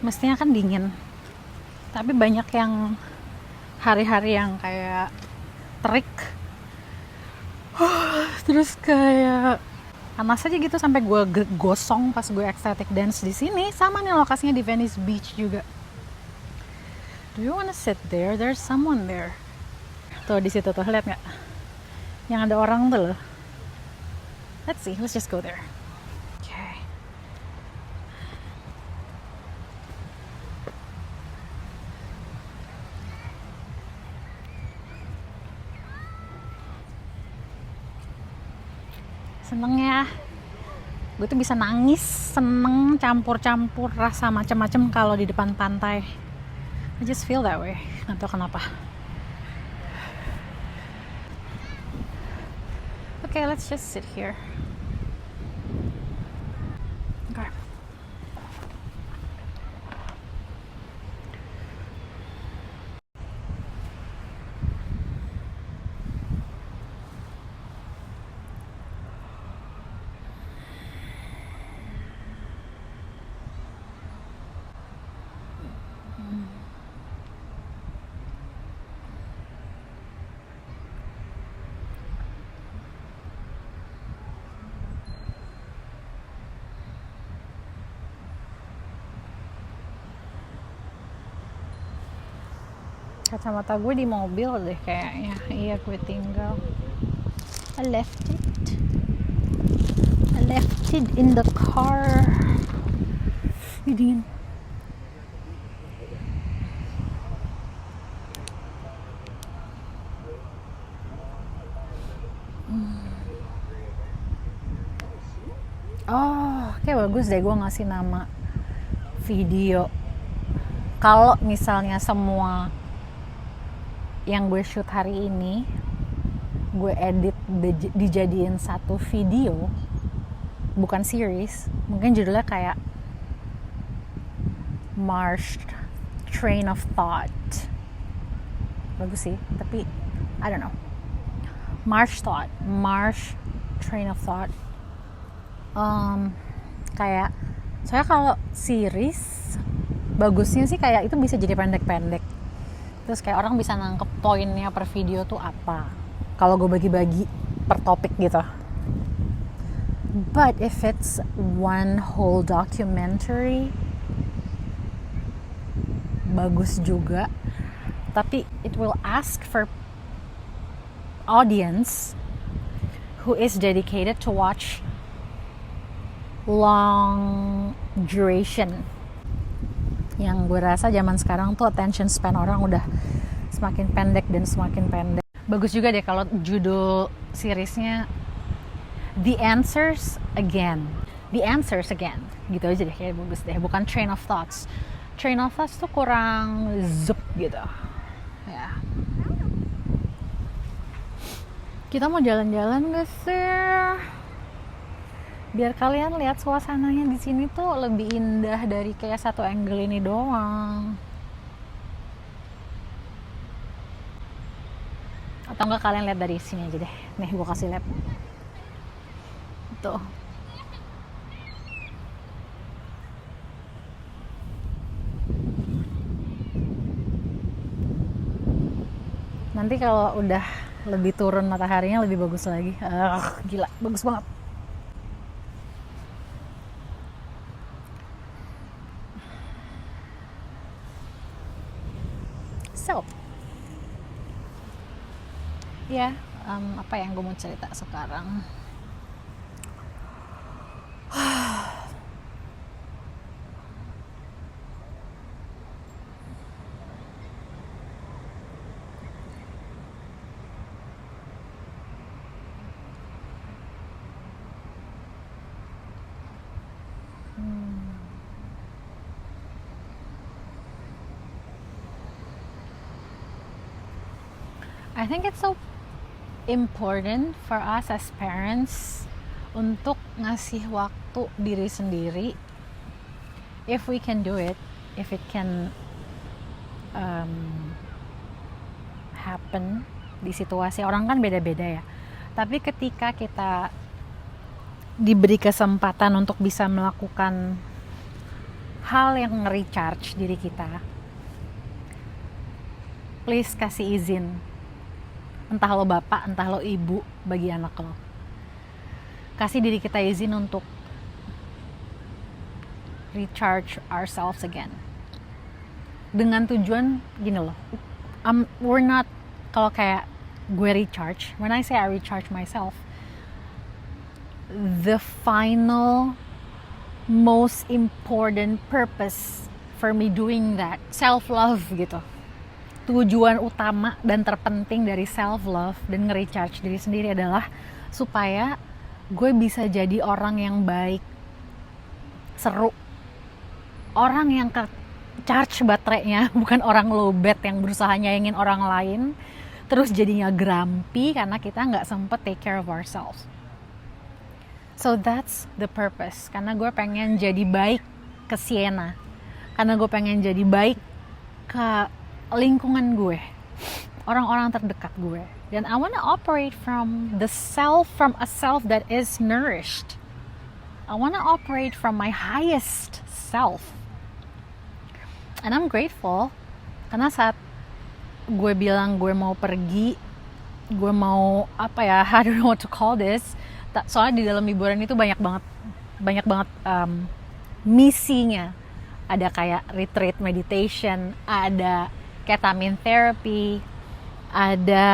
mestinya kan dingin, tapi banyak yang hari-hari yang kayak terik, terus kayak panas aja gitu sampai gue gosong pas gue ecstatic dance di sini. Sama nih lokasinya di Venice Beach juga. Do you wanna sit there? There's someone there. Tuh di situ tuh, lihat nggak? Yang ada orang tuh loh. Let's see, let's just go there. Okay. Seneng ya, gue tuh bisa nangis, seneng, campur-campur rasa macam-macam kalau di depan pantai. I just feel that way, nggak tahu kenapa. Okay, let's just sit here. Okay. Kacamata gue di mobil deh kayaknya. Iya, gue tinggal. I left it in the car. Dingin. Oh, kayak bagus deh gue ngasih nama video. Kalau misalnya semua yang gue shoot hari ini gue edit dijadiin satu video, bukan series, mungkin judulnya kayak Marsh Train of Thought. Bagus sih, tapi I don't know. Marsh Train of Thought. Kayak saya kalau series bagusnya sih kayak itu bisa jadi pendek-pendek, terus kayak orang bisa nangkep poinnya per video tuh apa kalau gue bagi-bagi per topik gitu. But if it's one whole documentary, bagus juga, tapi it will ask for audience who is dedicated to watch long duration. Yang gue rasa zaman sekarang tuh attention span orang udah semakin pendek dan semakin pendek. Bagus juga deh kalau judul seriesnya The Answers Again gitu aja deh, kayak bagus deh, bukan Train of Thoughts tuh kurang zup gitu ya. Kita mau jalan-jalan gak sih? Biar kalian lihat suasananya di sini tuh lebih indah dari kayak satu angle ini doang. Atau enggak kalian lihat dari sini aja deh. Nih gue kasih lihat. Tuh. Nanti kalau udah lebih turun mataharinya lebih bagus lagi. Gila, bagus banget. So, ya, apa yang gue mau cerita sekarang? I think it's so important for us as parents untuk ngasih waktu diri sendiri, if we can do it, if it can happen di situasi orang kan beda-beda ya. Tapi ketika kita diberi kesempatan untuk bisa melakukan hal yang nge-recharge diri kita, please kasih izin, entah lo bapak, entah lo ibu, bagi anak lo. Kasih diri kita izin untuk recharge ourselves again. Dengan tujuan gini loh, we're not, kalau kayak gue recharge, when I say I recharge myself, the final most important purpose for me doing that, self-love gitu. Tujuan utama dan terpenting dari self-love dan nge-recharge diri sendiri adalah supaya gue bisa jadi orang yang baik, seru, orang yang charge baterainya, bukan orang lowbat yang berusaha nyayangin orang lain terus jadinya grumpy karena kita nggak sempet take care of ourselves. So that's the purpose. Karena gue pengen jadi baik ke Sienna, karena gue pengen jadi baik ke lingkungan gue, orang-orang terdekat gue, dan I wanna operate from the self, from a self that is nourished. I wanna operate from my highest self. And I'm grateful karena saat gue bilang gue mau pergi, gue mau apa ya, I don't know what to call this. Soalnya di dalam liburan itu banyak banget misinya. Ada kayak retreat meditation, ada ketamine therapy, ada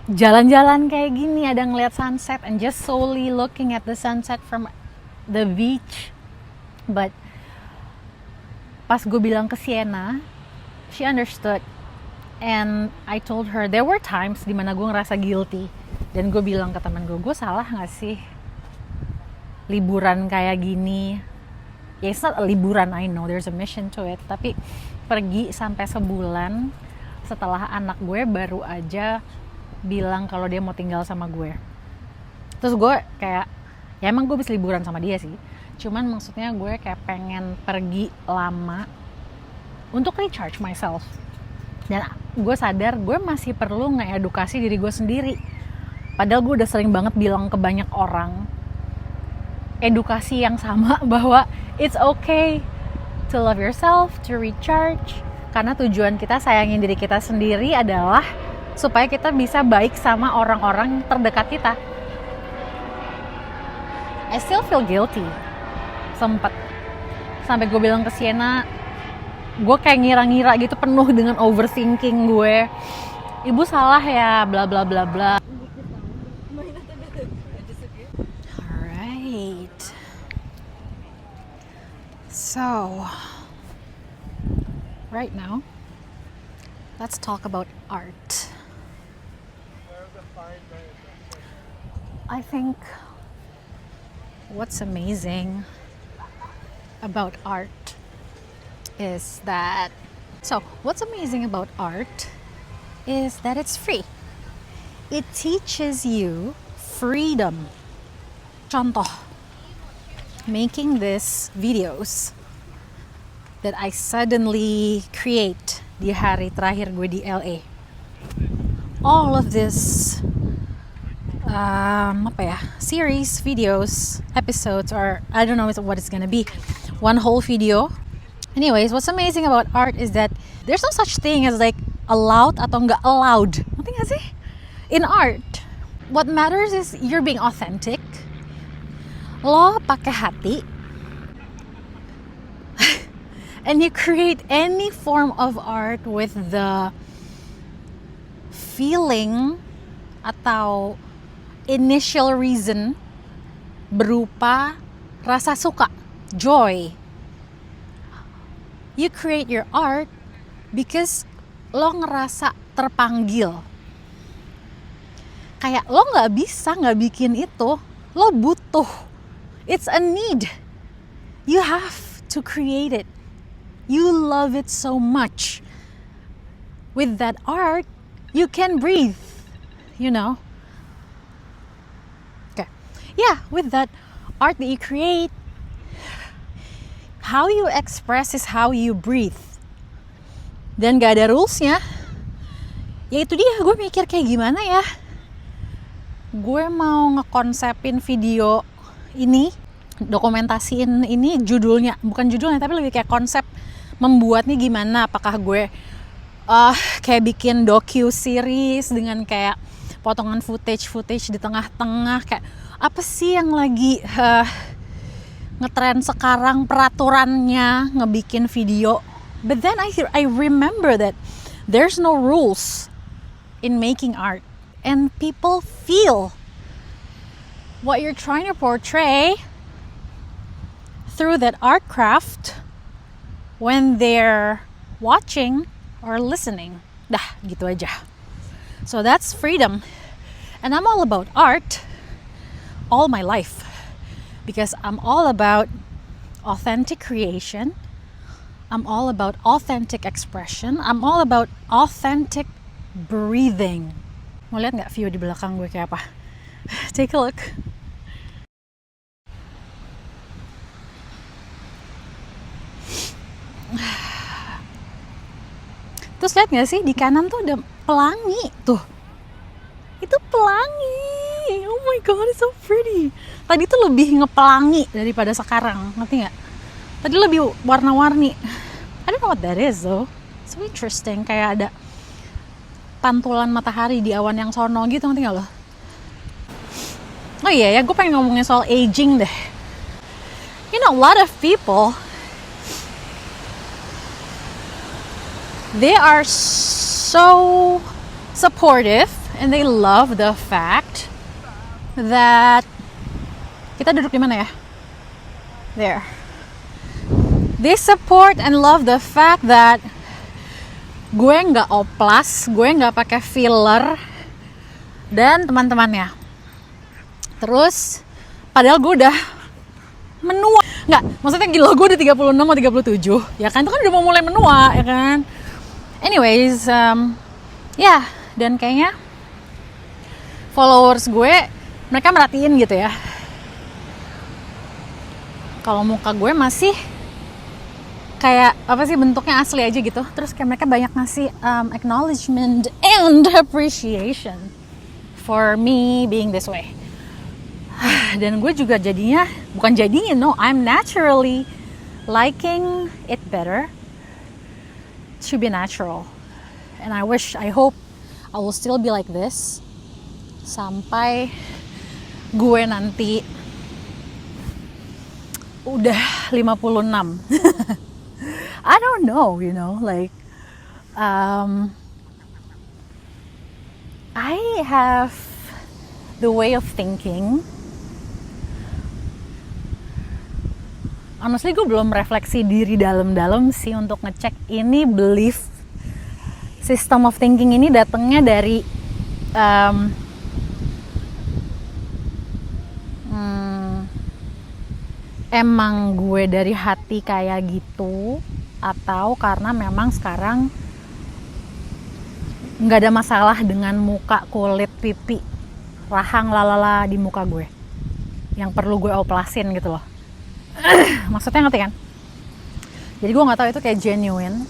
jalan-jalan kayak gini, ada ngeliat sunset and just solely looking at the sunset from the beach. But pas gue bilang ke Sienna, she understood, and I told her there were times dimana gue ngerasa guilty, dan gue bilang ke teman gue salah nggak sih liburan kayak gini? Ya, it's not a liburan, I know there's a mission to it, tapi pergi sampai sebulan setelah anak gue baru aja bilang kalau dia mau tinggal sama gue. Terus gue kayak, ya emang gue bisa liburan sama dia sih, cuman maksudnya gue kayak pengen pergi lama untuk recharge myself. Dan gue sadar gue masih perlu ngeedukasi diri gue sendiri. Padahal gue udah sering banget bilang ke banyak orang edukasi yang sama, bahwa it's okay to love yourself, to recharge. Karena tujuan kita sayangin diri kita sendiri adalah supaya kita bisa baik sama orang-orang terdekat kita. I still feel guilty. Sempet sampai gue bilang ke Sienna, gue kayak ngira-ngira gitu, penuh dengan overthinking gue. Ibu salah ya, bla bla bla bla. Alright. So, right now, let's talk about art. I think what's amazing about art is that, what's amazing about art is that it's free. It teaches you freedom. Contoh, making these videos that I suddenly create di hari terakhir gue di LA. All of this series, videos, episodes, or I don't know what it's gonna be, one whole video. Anyways, what's amazing about art is that there's no such thing as like allowed atau nggak allowed. Ngerti nggak sih? In art, what matters is you're being authentic. Lo pakai hati, and you create any form of art with the feeling atau initial reason berupa rasa suka, joy. You create your art because lo ngerasa terpanggil. Kayak lo nggak bisa nggak bikin itu, lo butuh. It's a need. You have to create it. You love it so much. With that art, you can breathe, you know? Okay. Yeah, with that art that you create, how you express is how you breathe. Dan gak ada rulesnya. ya itu dia, gue mikir kayak gimana ya gue mau ngekonsepin video ini, dokumentasiin ini, judulnya bukan judulnya tapi lebih kayak konsep membuatnya gimana. Apakah gue kayak bikin docu-series dengan kayak potongan footage di tengah-tengah, kayak apa sih yang lagi ngetren sekarang peraturannya ngebikin video. But then I remember that there's no rules in making art, and people feel what you're trying to portray through that art craft when they're watching or listening. Dah, gitu aja. So that's freedom. And I'm all about art all my life because I'm all about authentic creation. I'm all about authentic expression. I'm all about authentic breathing. Mau lihat nggak view di belakang gue kayak apa? Take a look. Terus lihat nggak sih di kanan tuh ada pelangi tuh. Itu pelangi. Oh my god, it's so pretty. Tadi tuh lebih ngepelangi daripada sekarang, ngerti nggak? Tadi lebih warna-warni. I don't know what that is though. So interesting, kayak ada pantulan matahari di awan yang sono gitu, ngerti nggak lo? Oh iya ya, gue pengen ngomongin soal aging deh. You know, a lot of people, they are so supportive and they love the fact that kita duduk di mana ya? There. They support and love the fact that gue nggak oplas, gue nggak pakai filler dan teman-temannya. Terus padahal gue udah menua. Nggak, maksudnya gila, gue udah 36 atau 37. Ya kan, itu kan udah mau mulai menua, ya kan. Anyways, ya, dan kayaknya followers gue, mereka merhatiin gitu ya. Kalau muka gue masih kayak apa sih, bentuknya asli aja gitu. Terus kayak mereka banyak ngasih acknowledgement and appreciation for me being this way. Dan gue juga jadinya, bukan jadinya, no, I'm naturally liking it better to be natural. And I hope I will still be like this sampai gue nanti udah 56. I don't know, you know, like I have the way of thinking. Honestly, gue belum refleksi diri dalam-dalam sih untuk ngecek ini belief system of thinking ini datangnya dari emang gue dari hati kayak gitu, atau karena memang sekarang nggak ada masalah dengan muka, kulit, pipi, rahang, lalala di muka gue yang perlu gue oplasin gitu loh. Maksudnya ngerti kan? Jadi gue nggak tahu itu kayak genuine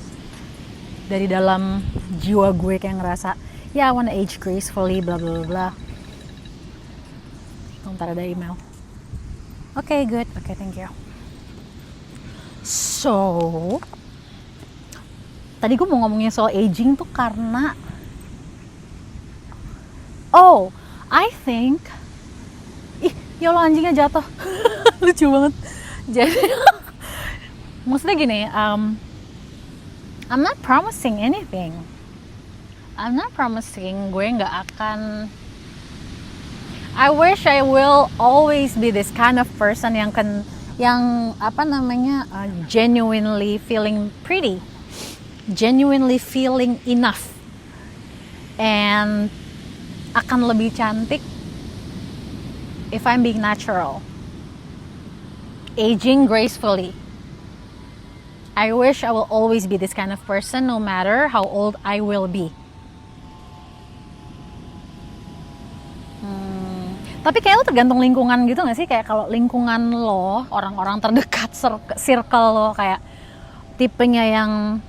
dari dalam jiwa gue, kayak ngerasa ya I wanna age gracefully bla bla bla. Ntar ada email. Okay, good. Okay, thank you. So tadi gue mau ngomongin soal aging tuh karena I think ya Allah, anjingnya jatuh. Lucu banget. Jadi maksudnya gini, I'm not promising anything. I'm not promising gue nggak akan. I wish I will always be this kind of person yang genuinely feeling pretty, genuinely feeling enough, and akan lebih cantik if I'm being natural. Aging gracefully. I wish I will always be this kind of person no matter how old I will be. Tapi kayak lo tergantung lingkungan gitu gak sih? Kayak kalau lingkungan lo, orang-orang terdekat, circle lo kayak tipenya yang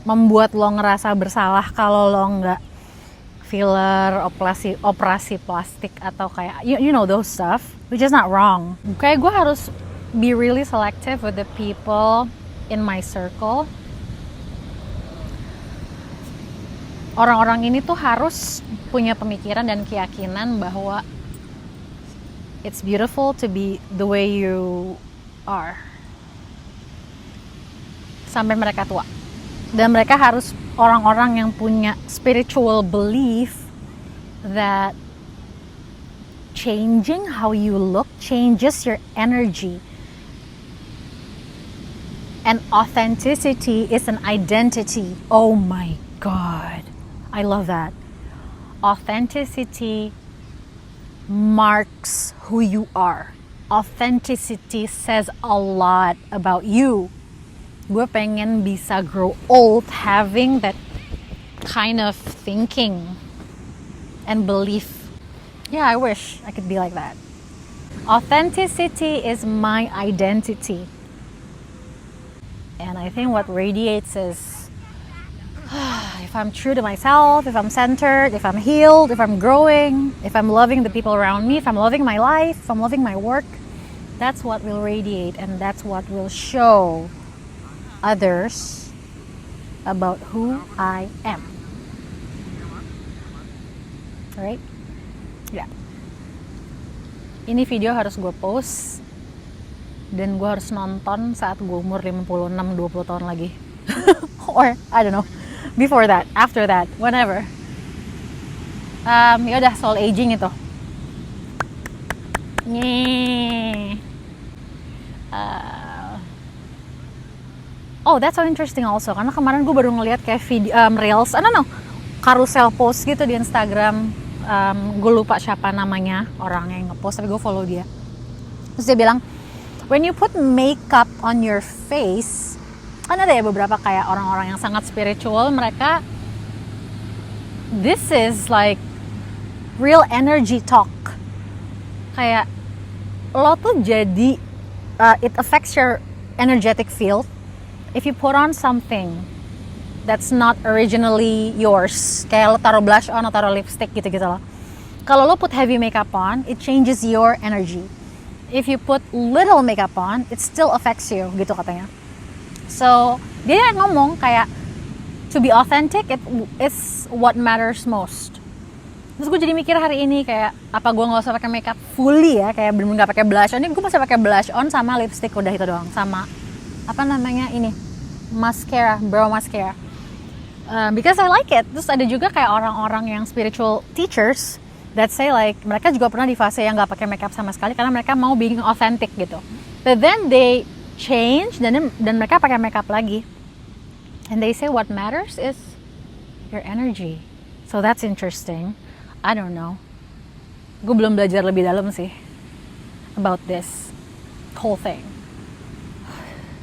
membuat lo ngerasa bersalah kalau lo nggak filler, operasi plastik atau kayak you know those stuff, which is not wrong. Kayak gue harus be really selective with the people in my circle. Orang-orang ini tuh harus punya pemikiran dan keyakinan bahwa it's beautiful to be the way you are sampai mereka tua. Dan mereka harus orang-orang yang punya spiritual belief that changing how you look changes your energy. And authenticity is an identity. Oh my God. I love that. Authenticity marks who you are. Authenticity says a lot about you. Gue pengen bisa grow old having that kind of thinking and belief. Yeah, I wish I could be like that. Authenticity is my identity. And I think what radiates is if I'm true to myself, if I'm centered, if I'm healed, if I'm growing, if I'm loving the people around me, if I'm loving my life, if I'm loving my work, that's what will radiate and that's what will show others about who I am. Right? Ya. Yeah. Ini video harus gue post dan gue harus nonton saat gue umur 56, 20 tahun lagi. Or, I don't know, before that, after that, whenever. Yaudah, soal aging itu. Oh, that's so interesting also. Karena kemarin gue baru ngeliat kayak video, reels, I don't know, carousel post gitu di Instagram. Gue lupa siapa namanya orang yang ngepost, tapi gue follow dia. Terus dia bilang, when you put makeup on your face, kan ada ya beberapa kayak orang-orang yang sangat spiritual, mereka, this is like real energy talk. Kayak, lo tuh jadi, it affects your energetic field. If you put on something that's not originally yours, kayak lo taruh blush on atau taruh lipstick gitu-gitu loh. Kalau lo put heavy makeup on, it changes your energy. If you put little makeup on, it still affects you, gitu katanya. So, dia ngomong kayak, to be authentic, it is what matters most. Terus gue jadi mikir hari ini kayak, apa gue nggak usah pakai makeup fully ya, kayak bener-bener nggak pakai blush on. Ini gue masih pakai blush on sama lipstick, udah itu doang, sama apa namanya ini, mascara, brow mascara. Because I like it. Terus ada juga kayak orang-orang yang spiritual teachers that say like mereka juga pernah di fase yang nggak pakai makeup sama sekali karena mereka mau being authentic gitu. But then they change dan mereka pakai makeup lagi. And they say what matters is your energy. So that's interesting. I don't know. Gue belum belajar lebih dalam sih about this whole thing.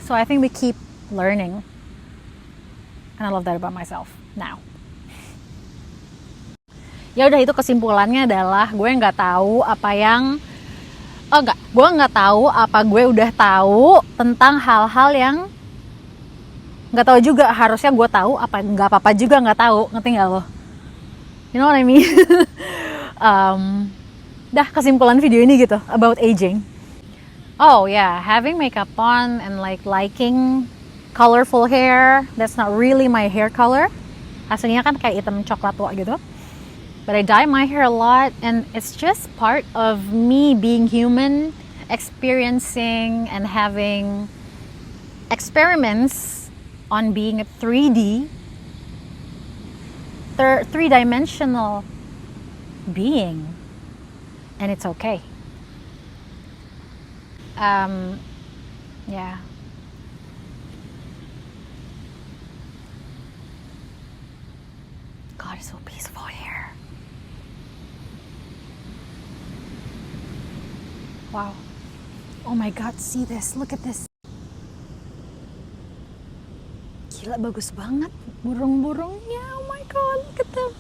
So I think we keep learning. And I love that about myself now. Ya udah, itu kesimpulannya adalah gue nggak tahu apa yang gue nggak tahu apa gue udah tahu tentang hal-hal yang nggak tahu juga. Harusnya gue tahu apa nggak apa-apa juga nggak tahu, ngerti nggak lo? You know what I mean? Dah, kesimpulan video ini gitu about aging. Oh yeah, having makeup on and like liking colorful hair, that's not really my hair color. Aslinya kan kayak hitam coklat tua gitu. But I dye my hair a lot and it's just part of me being human, experiencing and having experiments on being a 3D-dimensional being. And it's okay. Yeah. God, it's so peaceful here. Wow. Oh my God, see this. Look at this. Gila, bagus banget burung-burungnya. Oh my God, look at them.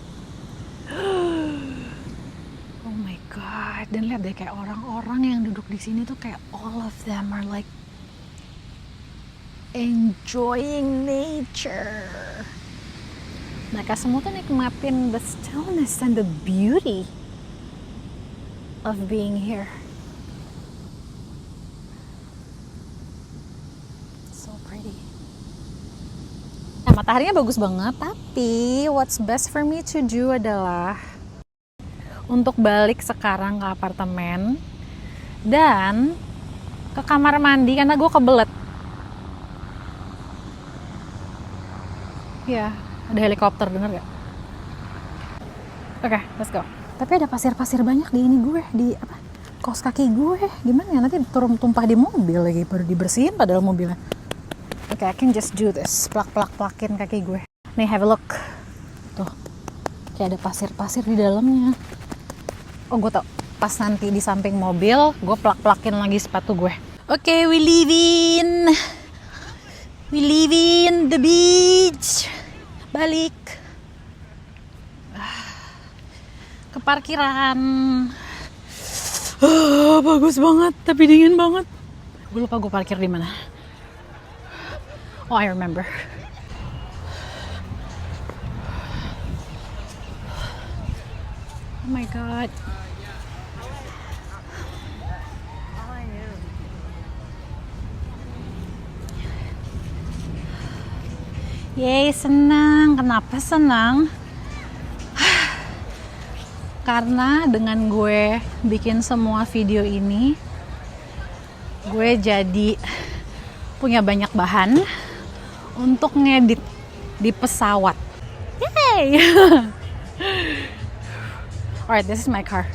Oh my God. Dan lihat deh, kayak orang-orang yang duduk di sini tuh kayak all of them are like enjoying nature. Mereka semua tuh nikmatin the stillness and the beauty of being here. So pretty. Nah, mataharinya bagus banget, tapi what's best for me to do adalah untuk balik sekarang ke apartemen dan ke kamar mandi karena gue kebelet. Ya, ada helikopter, denger gak? Oke, let's go. Tapi ada pasir-pasir banyak di ini gue, di apa? Kaos kaki gue. Gimana ya, nanti turun tumpah di mobil lagi, baru dibersihin padahal mobilnya. Oke, I can just do this. Plak-plak-plakin kaki gue. Nih, have a look. Tuh, kayak ada pasir-pasir di dalamnya. Oh, gue tau. Pas nanti di samping mobil, gue plak-plakin lagi sepatu gue. Oke, we leaving the beach. Balik ke parkiran. Bagus banget, tapi dingin banget. Gue lupa gue parkir di mana. Oh, I remember. Oh my god. Yeay, senang. Kenapa senang? Karena dengan gue bikin semua video ini, gue jadi punya banyak bahan untuk ngedit di pesawat. Yay! Alright, this is my car.